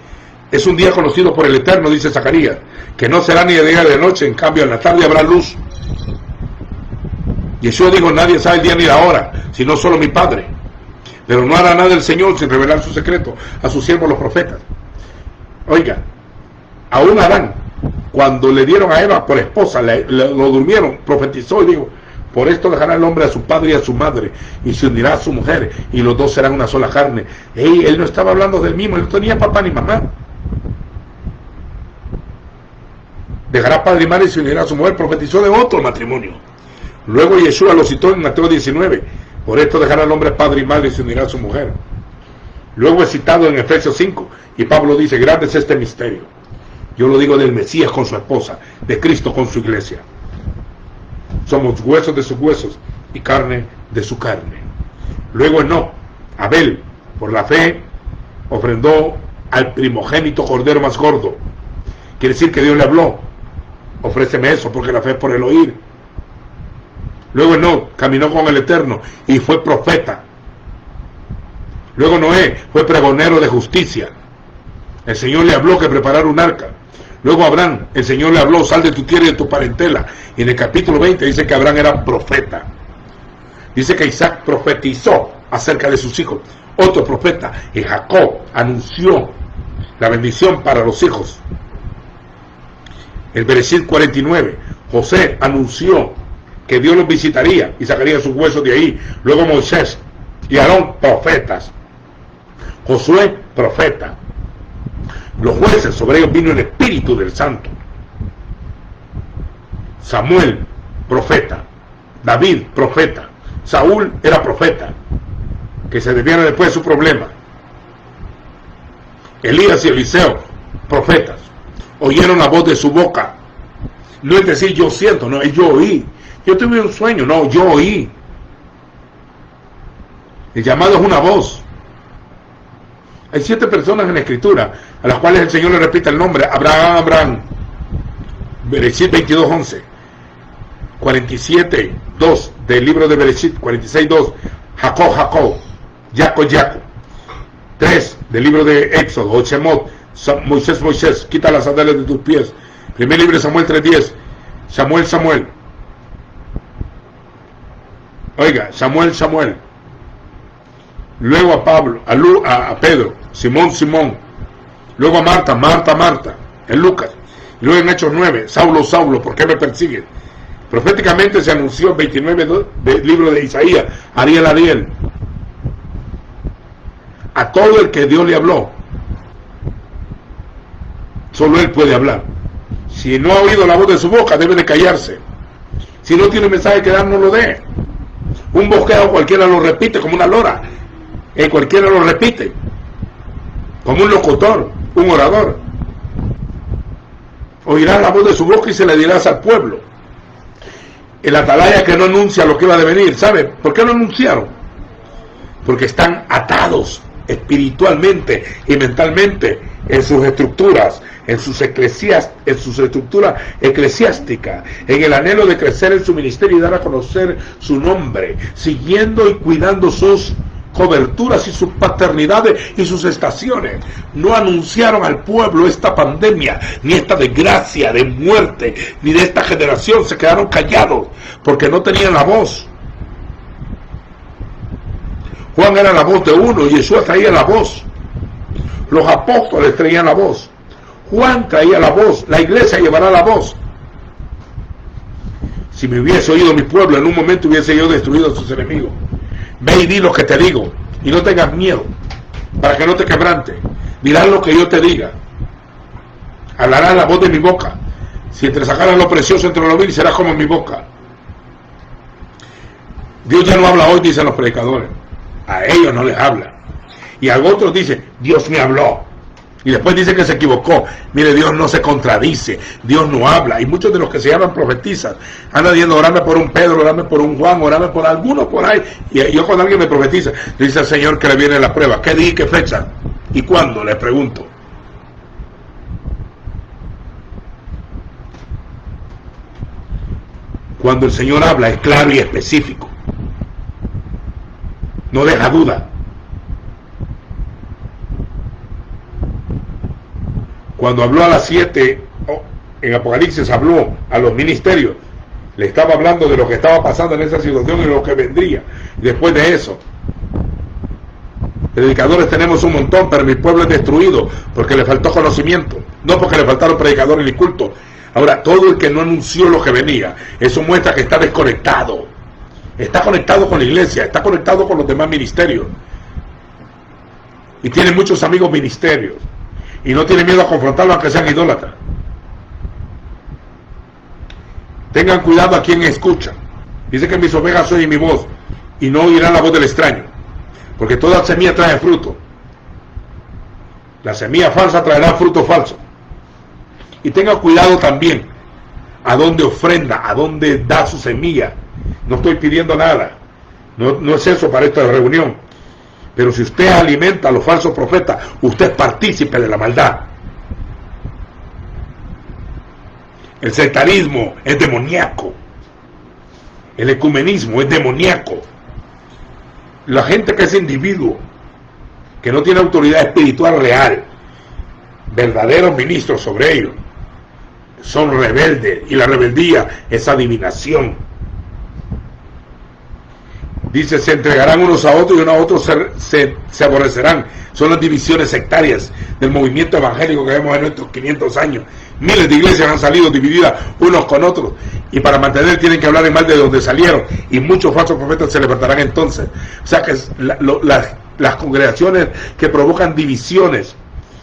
Es un día conocido por el Eterno, dice Zacarías, que no será ni de día ni de noche, en cambio en la tarde habrá luz. Yeshua dijo, nadie sabe el día ni la hora, sino solo mi Padre. Pero no hará nada el Señor sin revelar su secreto a sus siervos los profetas. Oiga, aún Adán, cuando le dieron a Eva por esposa, lo durmieron, profetizó y dijo, por esto dejará el hombre a su padre y a su madre, y se unirá a su mujer, y los dos serán una sola carne. Él no estaba hablando del mismo, él no tenía papá ni mamá. Dejará padre y madre y se unirá a su mujer, profetizó de otro matrimonio. Luego Yeshua lo citó en Mateo 19, por esto dejará el hombre padre y madre y se unirá a su mujer. Luego es citado en Efesios 5, y Pablo dice, grande es este misterio. Yo lo digo del Mesías con su esposa, de Cristo con su iglesia. Somos huesos de sus huesos y carne de su carne. Luego no, Abel, por la fe, ofrendó al primogénito cordero más gordo. Quiere decir que Dios le habló, ofréceme eso, porque la fe es por el oír. Luego no, caminó con el Eterno y fue profeta. Luego Noé fue pregonero de justicia. El Señor le habló que preparara un arca. Luego Abraham, el Señor le habló, sal de tu tierra y de tu parentela. Y en el capítulo 20 dice que Abraham era profeta. Dice que Isaac profetizó acerca de sus hijos. Otro profeta, y Jacob anunció la bendición para los hijos. El Bereshit 49, José anunció que Dios los visitaría y sacaría sus huesos de ahí. Luego Moisés y Aarón, profetas. Josué, profeta. Los jueces, sobre ellos vino el Espíritu del Santo. Samuel, profeta. David, profeta. Saúl era profeta, que se debiera después de su problema. Elías y Eliseo, profetas. Oyeron la voz de su boca. No es decir yo siento, no, es yo oí. Yo tuve un sueño, no, yo oí. El llamado es una voz. Hay 7 personas en la escritura a las cuales el Señor le repite el nombre. Abraham. Bereshit 22:11. 47:2 del libro de Bereshit. 46:2. Jacob. Jacob. 3 del libro de Éxodo. O Shemot. Moisés. Quita las sandalias de tus pies. Primer libro de Samuel 3:10. Samuel. Oiga, Samuel. Luego a Pablo, a Pedro, Simón. Luego a Marta, en Lucas. Y luego en Hechos 9, Saulo, ¿por qué me persigues? Proféticamente se anunció en 29 del libro de Isaías, Ariel. A todo el que Dios le habló, solo Él puede hablar. Si no ha oído la voz de su boca, debe de callarse. Si no tiene mensaje que dar, no lo dé. Un bosquejo cualquiera lo repite como una lora. Cualquiera lo repite como un locutor, un orador. Oirás la voz de su boca y se le dirás al pueblo. El atalaya que no anuncia lo que va a devenir. ¿Sabe por qué no anunciaron? Porque están atados espiritualmente y mentalmente en sus estructuras, en sus estructuras eclesiásticas, en el anhelo de crecer en su ministerio y dar a conocer su nombre, siguiendo y cuidando sus coberturas y sus paternidades y sus estaciones. No anunciaron al pueblo esta pandemia, ni esta desgracia de muerte, ni de esta generación. Se quedaron callados porque no tenían la voz. Juan era la voz de uno y Yeshua traía la voz. Los apóstoles traían la voz. Juan traía la voz. La iglesia llevará la voz. Si me hubiese oído mi pueblo, en un momento hubiese yo destruido a sus enemigos. Ve y di lo que te digo. Y no tengas miedo, para que no te quebrantes. Dirás lo que yo te diga. Hablarás la voz de mi boca. Si entresacaras lo precioso entre lo vil, serás como mi boca. Dios ya no habla hoy, dicen los predicadores. A ellos no les habla. Y a otros dicen, Dios me habló. Y después dice que se equivocó. Mire, Dios no se contradice. Dios no habla. Y muchos de los que se llaman profetizan andan diciendo, orame por un Pedro, orame por un Juan, orame por algunos por ahí. Y yo cuando alguien me profetiza, le dice al Señor que le viene la prueba. ¿Qué día, qué fecha? ¿Y cuándo? Le pregunto. Cuando el Señor habla es claro y específico. No deja duda. Cuando habló a las 7, en Apocalipsis habló a los ministerios, le estaba hablando de lo que estaba pasando en esa situación y lo que vendría después de eso. Predicadores tenemos un montón, pero mi pueblo es destruido porque le faltó conocimiento, no porque le faltaron predicadores ni culto. Ahora, todo el que no anunció lo que venía, eso muestra que está desconectado. Está conectado con la iglesia, está conectado con los demás ministerios. Y tiene muchos amigos ministerios. Y no tiene miedo a confrontarlos aunque sean idólatras. Tengan cuidado a quien escucha. Dice que mis ovejas oyen mi voz y no oirán la voz del extraño. Porque toda semilla trae fruto. La semilla falsa traerá fruto falso. Y tenga cuidado también a dónde ofrenda, a dónde da su semilla. No estoy pidiendo nada. No es eso para esta reunión. Pero si usted alimenta a los falsos profetas, usted es partícipe de la maldad. El sectarismo es demoníaco. El ecumenismo es demoníaco. La gente que es individuo, que no tiene autoridad espiritual real, verdaderos ministros sobre ellos, son rebeldes. Y la rebeldía es adivinación. Dice, se entregarán unos a otros y unos a otros se aborrecerán. Son las divisiones sectarias del movimiento evangélico que vemos en estos 500 años. Miles de iglesias han salido divididas unos con otros. Y para mantener tienen que hablar en mal de donde salieron. Y muchos falsos profetas se levantarán entonces. O sea que las congregaciones que provocan divisiones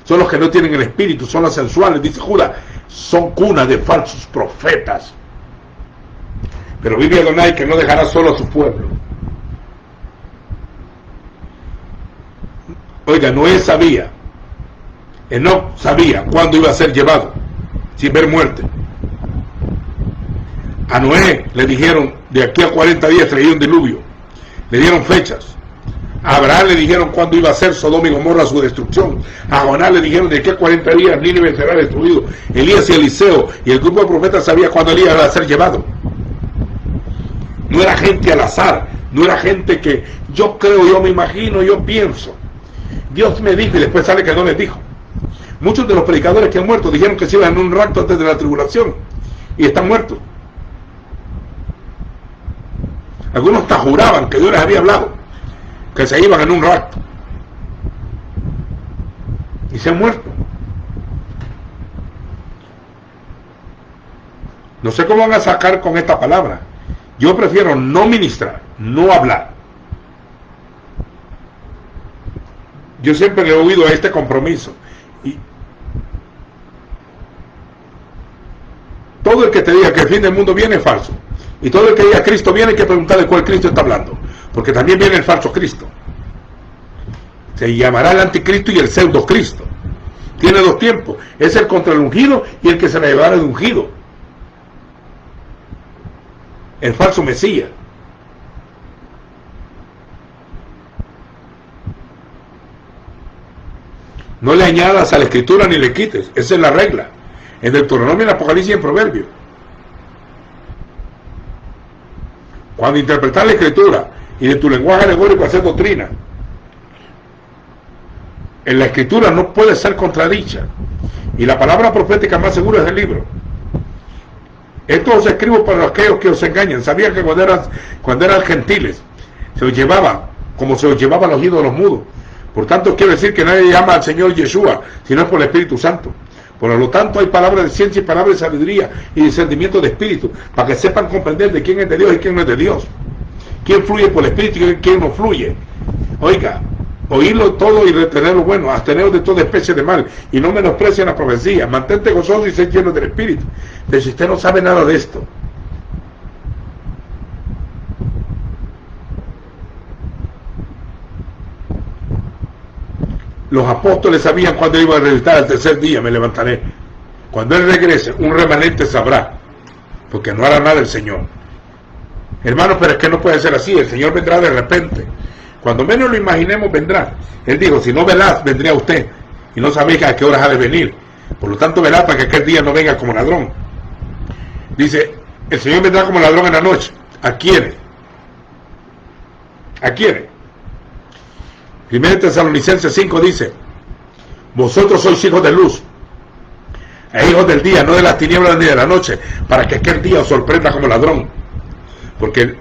son los que no tienen el espíritu, son las sensuales. Dice Judas, son cunas de falsos profetas. Pero vive Adonai que no dejará solo a su pueblo. Oiga, Noé sabía, Enoc sabía cuándo iba a ser llevado, sin ver muerte. A Noé le dijeron, de aquí a 40 días traía un diluvio. Le dieron fechas. A Abraham le dijeron cuándo iba a ser Sodoma y Gomorra su destrucción. A Jonás le dijeron de aquí a 40 días Nínive será destruido. Elías y Eliseo y el grupo de profetas sabía cuándo Elías iba a ser llevado. No era gente al azar, no era gente que yo creo, yo me imagino, yo pienso. Dios me dijo y después sale que no les dijo. Muchos de los predicadores que han muerto dijeron que se iban en un rapto antes de la tribulación y están muertos. Algunos hasta juraban que Dios les había hablado que se iban en un rapto y se han muerto. No sé cómo van a sacar con esta palabra. Yo prefiero no ministrar, no hablar. Yo siempre le he oído a este compromiso. Y todo el que te diga que el fin del mundo viene es falso. Y todo el que diga Cristo viene, hay que preguntar de cuál Cristo está hablando. Porque también viene el falso Cristo. Se llamará el anticristo y el pseudo Cristo. Tiene dos tiempos. Es el contra el ungido y el que se le llevará el ungido. El falso Mesías. No le añadas a la escritura ni le quites. Esa es la regla. En Deuteronomio, en Apocalipsis y en Proverbios. Cuando interpretas la escritura y de tu lenguaje alegórico hacer doctrina, en la escritura no puede ser contradicha. Y la palabra profética más segura es el libro. Esto os escribo para aquellos que os engañan. Sabían que cuando eran gentiles se os llevaba como se os llevaba los ídolos mudos. Por tanto, quiero decir que nadie llama al Señor Yeshua, sino es por el Espíritu Santo. Por lo tanto, hay palabras de ciencia y palabras de sabiduría y discernimiento de espíritu, para que sepan comprender de quién es de Dios y quién no es de Dios. Quién fluye por el Espíritu y quién no fluye. Oiga, oírlo todo y retener lo bueno, absteneros de toda especie de mal, y no menosprecien la profecía. Mantente gozoso y sé lleno del Espíritu. Pero si usted no sabe nada de esto, los apóstoles sabían cuándo iba a resucitar al tercer día, me levantaré. Cuando Él regrese, un remanente sabrá, porque no hará nada el Señor. Hermanos, pero es que no puede ser así, el Señor vendrá de repente. Cuando menos lo imaginemos, vendrá. Él dijo, si no velad, vendría usted, y no sabéis a qué horas ha de venir. Por lo tanto, velad para que aquel día no venga como ladrón. Dice, el Señor vendrá como ladrón en la noche. ¿A quiénes? ¿A quiénes? 1 Tesalonicenses 5 dice, vosotros sois hijos de luz, e hijos del día, no de las tinieblas ni de la noche, para que aquel día os sorprenda como ladrón. Porque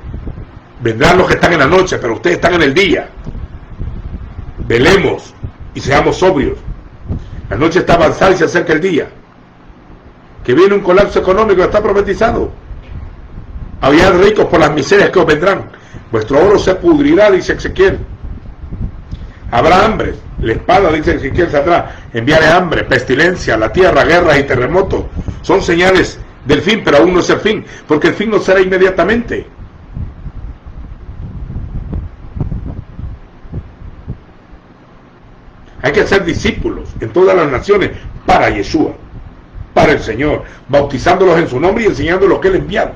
vendrán los que están en la noche, pero ustedes están en el día. Velemos y seamos sobrios. La noche está avanzada y se acerca el día. Que viene un colapso económico, está profetizado. Había ricos por las miserias que os vendrán. Vuestro oro se pudrirá, dice Ezequiel. Habrá hambre, la espada, dice Ezequiel, saldrá. Enviaré hambre, pestilencia, la tierra, guerras y terremotos. Son señales del fin, pero aún no es el fin, porque el fin no será inmediatamente. Hay que ser discípulos en todas las naciones para Yeshua, para el Señor, bautizándolos en su nombre y enseñándolos lo que Él enviado.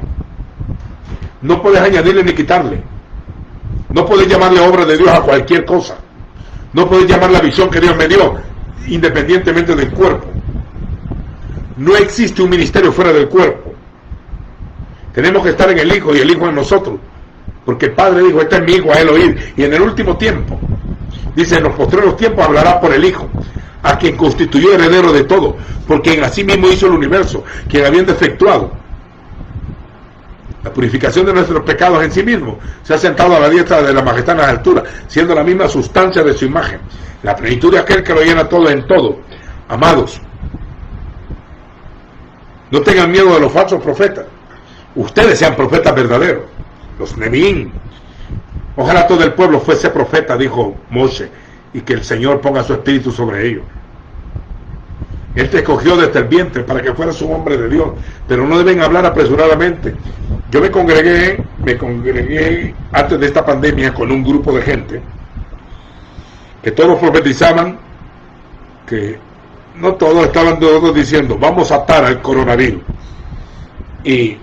No puedes añadirle ni quitarle. No puedes llamarle obra de Dios a cualquier cosa. No puedes llamar la visión que Dios me dio, independientemente del cuerpo. No existe un ministerio fuera del cuerpo. Tenemos que estar en el Hijo y el Hijo en nosotros. Porque el Padre dijo, este es mi Hijo, a Él oír. Y en el último tiempo, dice, en los postreros tiempos hablará por el Hijo, a quien constituyó heredero de todo, porque en así mismo hizo el universo, quien habiendo efectuado la purificación de nuestros pecados en sí mismo, se ha sentado a la diestra de la majestad en las alturas, siendo la misma sustancia de su imagen, la plenitud de aquel que lo llena todo en todo. Amados, no tengan miedo de los falsos profetas. Ustedes sean profetas verdaderos, los Neviín. Ojalá todo el pueblo fuese profeta, dijo Moshe, y que el Señor ponga su espíritu sobre ellos. Él te escogió desde el vientre para que fueras un hombre de Dios, pero no deben hablar apresuradamente. Yo me congregué antes de esta pandemia con un grupo de gente que todos profetizaban, que no todos estaban todos diciendo vamos a atar al coronavirus, y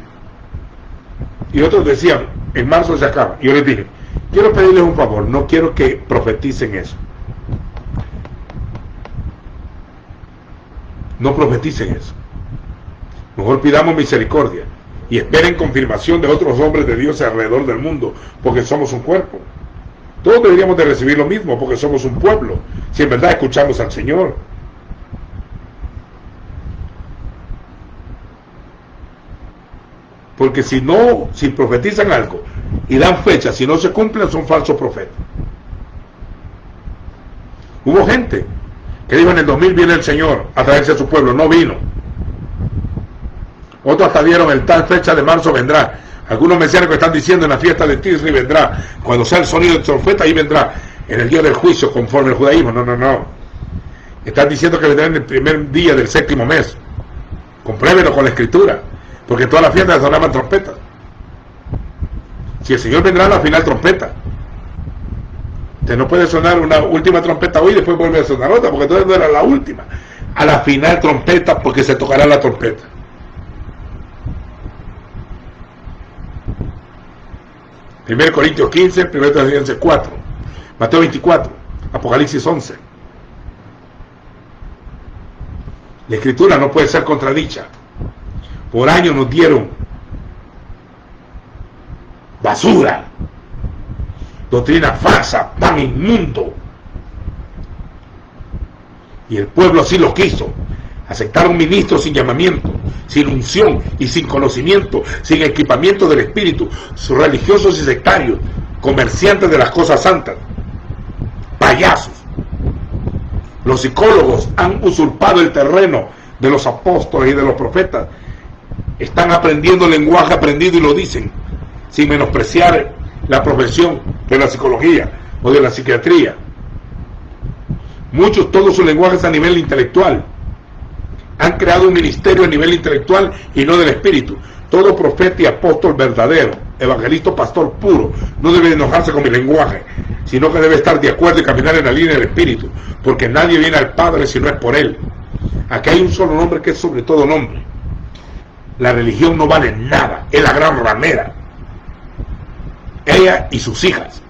otros decían en marzo se acaba. Y yo les dije, quiero pedirles un favor, no quiero que profeticen eso. No profeticen eso. Mejor pidamos misericordia y esperen confirmación de otros hombres de Dios alrededor del mundo, porque somos un cuerpo. Todos deberíamos de recibir lo mismo, porque somos un pueblo, si en verdad escuchamos al Señor. Porque si profetizan algo y dan fecha, si no se cumplen, son falsos profetas. Hubo gente que dijo en el 2000 viene el Señor a traerse a su pueblo, no vino. Otros hasta dieron el tal fecha de marzo vendrá. Algunos mesiánicos están diciendo en la fiesta de Tisri vendrá, cuando sea el sonido de trompeta ahí vendrá, en el día del juicio conforme al judaísmo. No. Están diciendo que vendrá en el primer día del séptimo mes. Compruébenlo con la escritura, porque todas las fiestas sonaban trompetas. Si el Señor vendrá a la final trompeta, usted no puede sonar una última trompeta hoy y después vuelve a sonar otra, porque entonces no era la última. A la final trompeta, porque se tocará la trompeta. Primero Corintios 15, 1 Tesalonicenses 4, Mateo 24, Apocalipsis 11. La escritura no puede ser contradicha. Por años nos dieron basura, doctrina falsa, pan inmundo, y el pueblo así lo quiso. Aceptaron ministros sin llamamiento, sin unción y sin conocimiento, sin equipamiento del Espíritu, sus religiosos y sectarios, comerciantes de las cosas santas, payasos. Los psicólogos han usurpado el terreno de los apóstoles y de los profetas. Están aprendiendo el lenguaje aprendido y lo dicen, sin menospreciar la profesión de la psicología o de la psiquiatría. Muchos, todos sus lenguajes a nivel intelectual. Han creado un ministerio a nivel intelectual y no del espíritu. Todo profeta y apóstol verdadero, evangelista, pastor puro, no debe enojarse con mi lenguaje, sino que debe estar de acuerdo y caminar en la línea del espíritu, porque nadie viene al Padre si no es por él. Aquí hay un solo nombre que es sobre todo nombre. La religión no vale nada, es la gran ramera. Ella y sus hijas.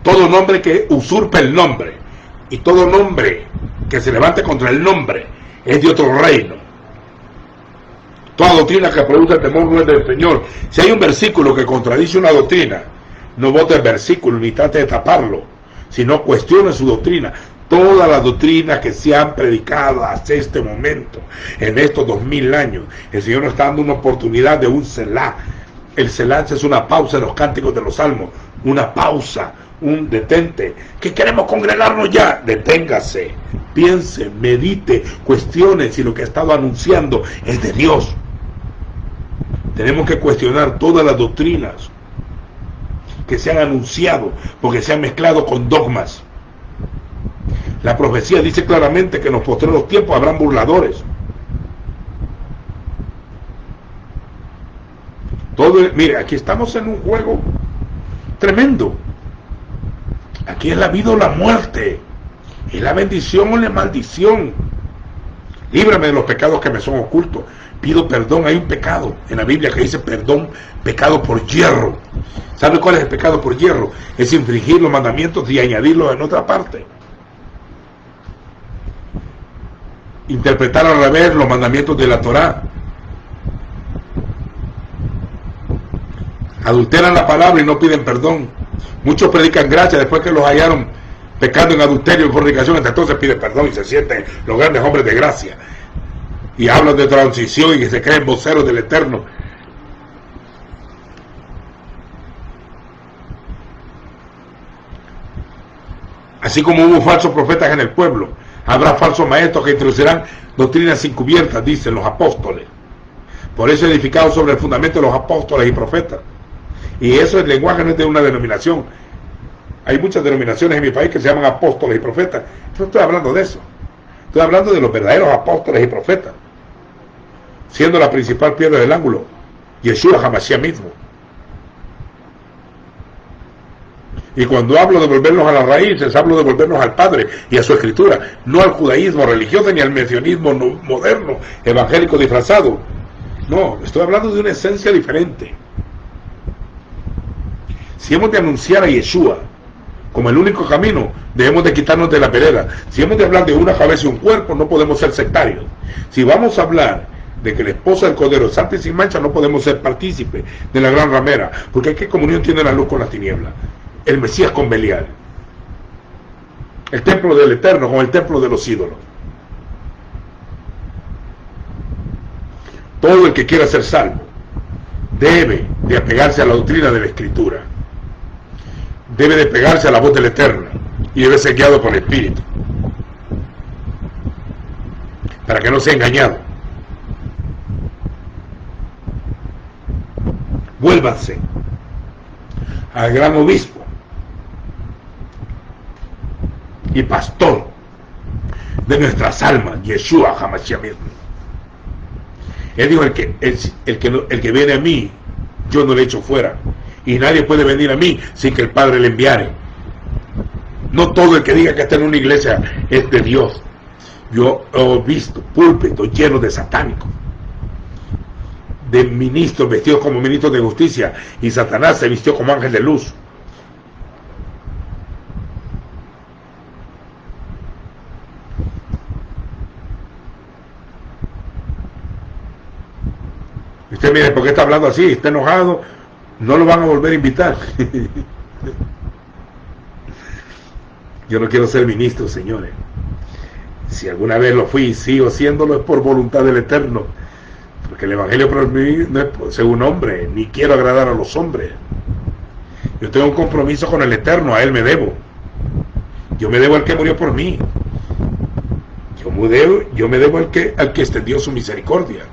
Todo nombre que usurpe el nombre y todo nombre que se levante contra el nombre es de otro reino. Toda doctrina que produce el temor no es del Señor. Si hay un versículo que contradice una doctrina, no vote el versículo ni trate de taparlo, sino cuestione su doctrina. Todas las doctrinas que se han predicado hasta este momento, en estos 2000 años, el Señor nos está dando una oportunidad de un Selah. El Selah es una pausa en los cánticos de los salmos, una pausa, un detente. ¿Que queremos congregarnos ya? Deténgase, piense, medite, cuestione si lo que ha estado anunciando es de Dios. Tenemos que cuestionar todas las doctrinas que se han anunciado porque se han mezclado con dogmas. La profecía dice claramente que en los postreros tiempos habrán burladores. Mire, aquí estamos en un juego tremendo. Aquí es la vida o la muerte, es la bendición o la maldición. Líbrame de los pecados que me son ocultos. Pido perdón. Hay un pecado en la Biblia que dice perdón, pecado por hierro. ¿Sabe cuál es el pecado por hierro? Es infringir los mandamientos y añadirlos en otra parte. Interpretar al revés los mandamientos de la Torá. Adulteran la palabra y no piden perdón. Muchos predican gracia después que los hallaron pecando en adulterio y fornicación, entonces piden perdón y se sienten los grandes hombres de gracia. Y hablan de transición y se creen voceros del Eterno. Así como hubo falsos profetas en el pueblo, habrá falsos maestros que introducirán doctrinas encubiertas, dicen los apóstoles. Por eso edificados sobre el fundamento de los apóstoles y profetas. Y eso, el lenguaje no es de una denominación. Hay muchas denominaciones en mi país que se llaman apóstoles y profetas. Yo no estoy hablando de eso. Estoy hablando de los verdaderos apóstoles y profetas. Siendo la principal piedra del ángulo Yeshua HaMashiach mismo. Y cuando hablo de volvernos a las raíces, hablo de volvernos al Padre y a su Escritura, no al judaísmo religioso ni al mesianismo moderno, evangélico disfrazado. No, estoy hablando de una esencia diferente. Si hemos de anunciar a Yeshua como el único camino, debemos de quitarnos de la pereda. Si hemos de hablar de una cabeza y un cuerpo, no podemos ser sectarios. Si vamos a hablar de que la esposa del Cordero es santa y sin mancha, no podemos ser partícipes de la gran ramera, porque ¿qué comunión tiene la luz con las tinieblas? El Mesías con Belial, el templo del Eterno con el templo de los ídolos. Todo el que quiera ser salvo debe de apegarse a la doctrina de la Escritura, debe de pegarse a la voz del Eterno y debe ser guiado por el Espíritu para que no sea engañado. Vuélvanse al gran obispo y pastor de nuestras almas, Yeshua HaMashiach mismo. Él dijo, el que viene a mí, yo no le echo fuera, y nadie puede venir a mí sin que el Padre le enviare. No todo el que diga que está en una iglesia es de Dios. Yo he visto púlpitos llenos de satánicos, de ministros vestidos como ministros de justicia, y Satanás se vistió como ángel de luz. Usted mire, ¿por qué está hablando así? Está enojado, no lo van a volver a invitar. Yo no quiero ser ministro, señores. Si alguna vez lo fui y sigo siéndolo, es por voluntad del Eterno. Porque el Evangelio para mí no es según hombre, ni quiero agradar a los hombres. Yo tengo un compromiso con el Eterno, a Él me debo. Yo me debo al que murió por mí. Yo me debo al que extendió su misericordia.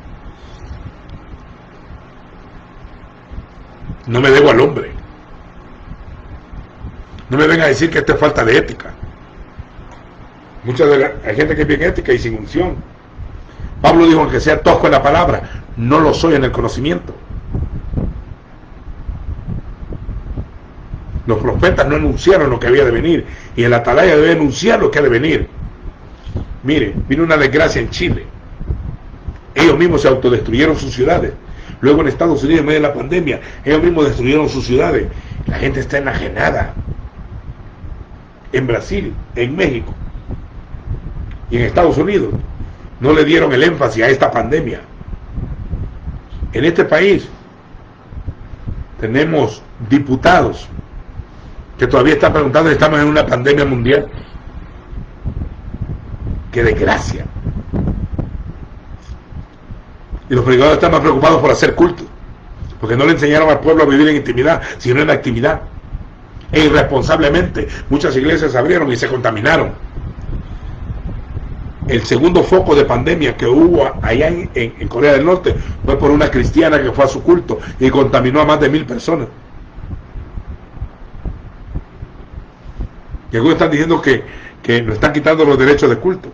No me debo al hombre. No me vengan a decir que esto es falta de ética. Hay gente que es bien ética y sin unción. Pablo dijo, aunque sea tosco en la palabra, no lo soy en el conocimiento. Los profetas no anunciaron lo que había de venir, y el atalaya debe anunciar lo que ha de venir. Mire, vino una desgracia en Chile. Ellos mismos se autodestruyeron sus ciudades. Luego en Estados Unidos, en medio de la pandemia, ellos mismos destruyeron sus ciudades. La gente está enajenada. En Brasil, en México y en Estados Unidos no le dieron el énfasis a esta pandemia. En este país tenemos diputados que todavía están preguntando si estamos en una pandemia mundial. ¡Qué desgracia! Y los predicadores están más preocupados por hacer culto, porque no le enseñaron al pueblo a vivir en intimidad, sino en actividad. E irresponsablemente muchas iglesias se abrieron y se contaminaron. El segundo foco de pandemia que hubo allá en Corea del Norte fue por una cristiana que fue a su culto y contaminó a más de 1000 personas. Y algunos están diciendo que nos están quitando los derechos de culto.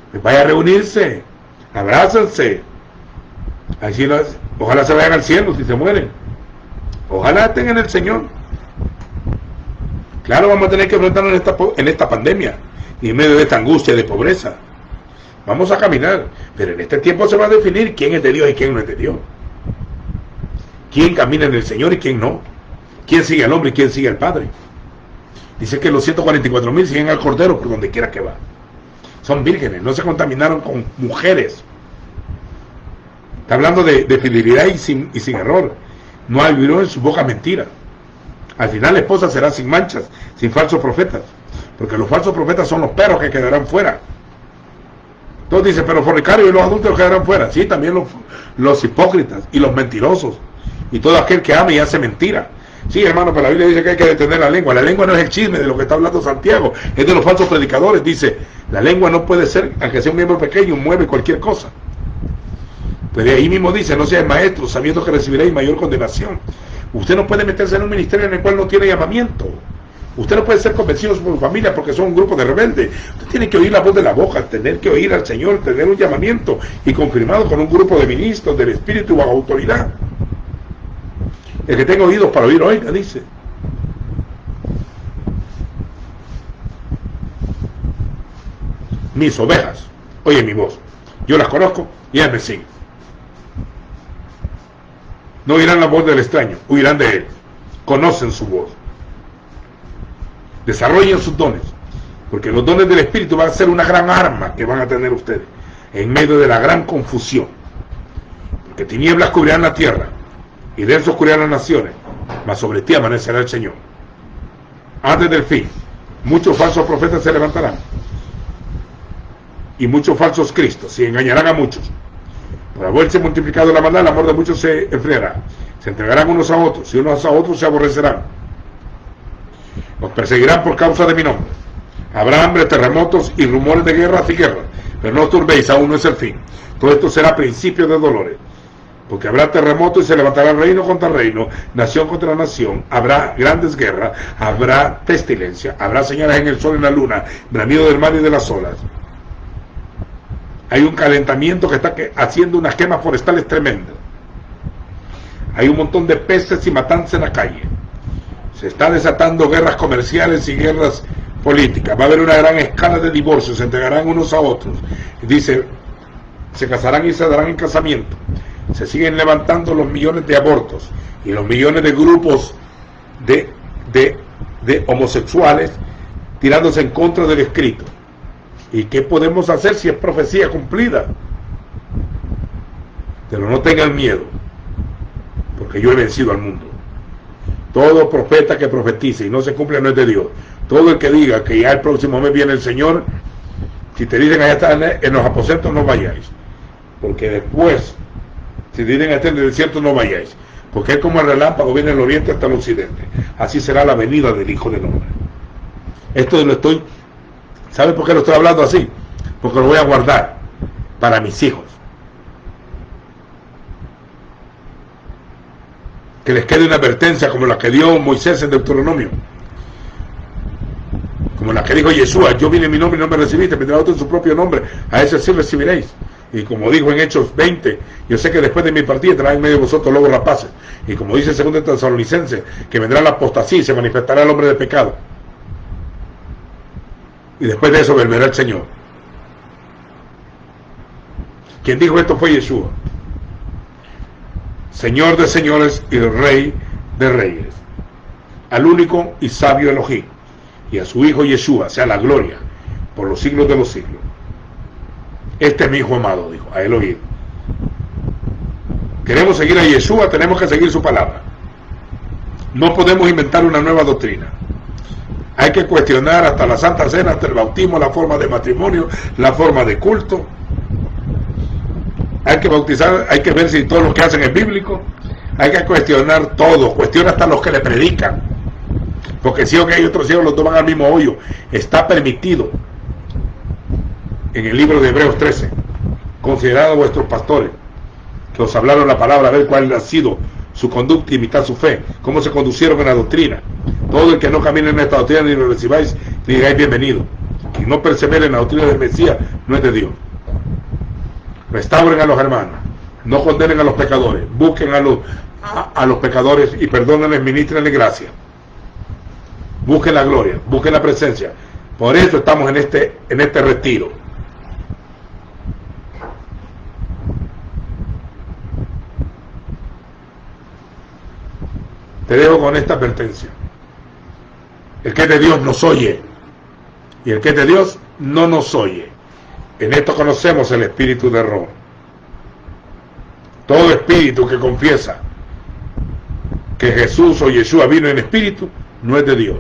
Pues vaya a reunirse, abrácense. Así ojalá se vayan al cielo si se mueren. Ojalá estén en el Señor. Claro, vamos a tener que enfrentarnos en esta pandemia y en medio de esta angustia de pobreza. Vamos a caminar, pero en este tiempo se va a definir quién es de Dios y quién no es de Dios. Quién camina en el Señor y quién no. Quién sigue al hombre y quién sigue al Padre. Dice que los 144,000 siguen al Cordero por donde quiera que va. Son vírgenes, no se contaminaron con mujeres. Está hablando de fidelidad y sin error. No hay virus en su boca mentira. Al final la esposa será sin manchas, sin falsos profetas. Porque los falsos profetas son los perros que quedarán fuera. Entonces dice, pero fornicarios y los adúlteros quedarán fuera. Sí, también los hipócritas y los mentirosos. Y todo aquel que ama y hace mentira. Sí, hermano, pero la Biblia dice que hay que detener la lengua. La lengua no es el chisme de lo que está hablando Santiago. Es de los falsos predicadores. Dice, la lengua no puede ser, aunque sea un miembro pequeño, mueve cualquier cosa. Pues de ahí mismo dice, no seas maestro, sabiendo que recibiréis mayor condenación. Usted no puede meterse en un ministerio en el cual no tiene llamamiento. Usted no puede ser convencido por su familia porque son un grupo de rebeldes. Usted tiene que oír la voz de la boca, tener que oír al Señor, tener un llamamiento y confirmado con un grupo de ministros del Espíritu bajo autoridad. El que tenga oídos para oír, oiga, dice. Mis ovejas oyen mi voz. Yo las conozco y ellas me siguen. No oirán la voz del extraño, oirán de él. Conocen su voz. Desarrollen sus dones, porque los dones del Espíritu van a ser una gran arma que van a tener ustedes en medio de la gran confusión. Porque tinieblas cubrirán la tierra y densos cubrirán las naciones, mas sobre ti amanecerá el Señor. Antes del fin, muchos falsos profetas se levantarán y muchos falsos cristos y engañarán a muchos. Por haberse multiplicado la maldad, el amor de muchos se enfriará. Se entregarán unos a otros y unos a otros se aborrecerán. Los perseguirán por causa de mi nombre. Habrá hambre, terremotos y rumores de guerras y guerras, pero no os turbéis, aún no es el fin. Todo esto será principio de dolores, porque habrá terremotos y se levantará reino contra reino, nación contra nación, habrá grandes guerras, habrá pestilencia, habrá señales en el sol y en la luna, bramido del mar y de las olas. Hay un calentamiento que está haciendo unas quemas forestales tremendas. Hay un montón de pestes y matanzas en la calle. Se está desatando guerras comerciales y guerras políticas. Va a haber una gran escala de divorcios, se entregarán unos a otros. Dice, se casarán y se darán en casamiento. Se siguen levantando los millones de abortos y los millones de grupos de homosexuales tirándose en contra del escrito. ¿Y qué podemos hacer si es profecía cumplida? Pero no tengan miedo, porque yo he vencido al mundo. Todo profeta que profetice y no se cumple no es de Dios. Todo el que diga que ya el próximo mes viene el Señor, si te dicen allá están en los aposentos, no vayáis. Porque después, si te dicen está en el desierto, no vayáis. Porque es como el relámpago, viene del oriente hasta el occidente. Así será la venida del Hijo del Hombre. Esto lo estoy ¿Sabe por qué lo estoy hablando así? Porque lo voy a guardar para mis hijos. Que les quede una advertencia como la que dio Moisés en Deuteronomio. Como la que dijo Yeshua: yo vine en mi nombre y no me recibiste, vendrá otro en su propio nombre, a ese sí recibiréis. Y como dijo en Hechos 20, yo sé que después de mi partida entrará en medio de vosotros lobos rapaces. Y como dice el 2 Tesalonicenses, que vendrá la apostasía y se manifestará el hombre de pecado. Y después de eso volverá el Señor. Quien dijo esto fue Yeshua, Señor de señores y Rey de reyes, al único y sabio Elohim, y a su Hijo Yeshua sea la gloria por los siglos de los siglos. Este es mi Hijo amado, dijo, a él oído. Queremos seguir a Yeshua, tenemos que seguir su palabra. No podemos inventar una nueva doctrina. Hay que cuestionar hasta la Santa Cena, hasta el bautismo, la forma de matrimonio, la forma de culto. Hay que bautizar, hay que ver si todo lo que hacen es bíblico. Hay que cuestionar todo, cuestiona hasta los que le predican. Porque ciegos que hay otros ciegos los toman al mismo hoyo. Está permitido en el libro de Hebreos 13. Considerad a vuestros pastores que os hablaron la palabra, a ver cuál ha sido su conducta, imitar su fe, cómo se conducieron en la doctrina. Todo el que no camine en esta doctrina ni lo recibáis, ni digáis bienvenido. Quien no persevere en la doctrina del Mesías no es de Dios. Restauren a los hermanos, no condenen a los pecadores, busquen a los pecadores y perdónenles, ministrenles gracia. Busquen la gloria, busquen la presencia. Por eso estamos en este retiro. Te dejo con esta advertencia. El que es de Dios nos oye, y el que es de Dios no nos oye. En esto conocemos el espíritu de error. Todo espíritu que confiesa que Jesús o Yeshua vino en espíritu no es de Dios.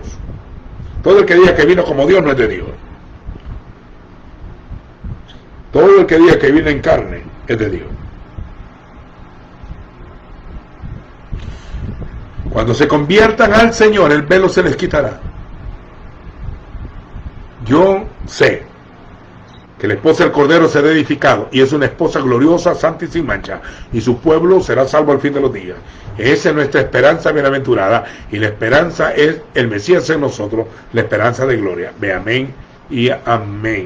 Todo el que diga que vino como Dios no es de Dios. Todo el que diga que vino en carne es de Dios. Cuando se conviertan al Señor, el velo se les quitará. Yo sé que la esposa del Cordero será edificado, y es una esposa gloriosa, santa y sin mancha, y su pueblo será salvo al fin de los días. Esa es nuestra esperanza bienaventurada, y la esperanza es el Mesías en nosotros, la esperanza de gloria. Ve amén y amén.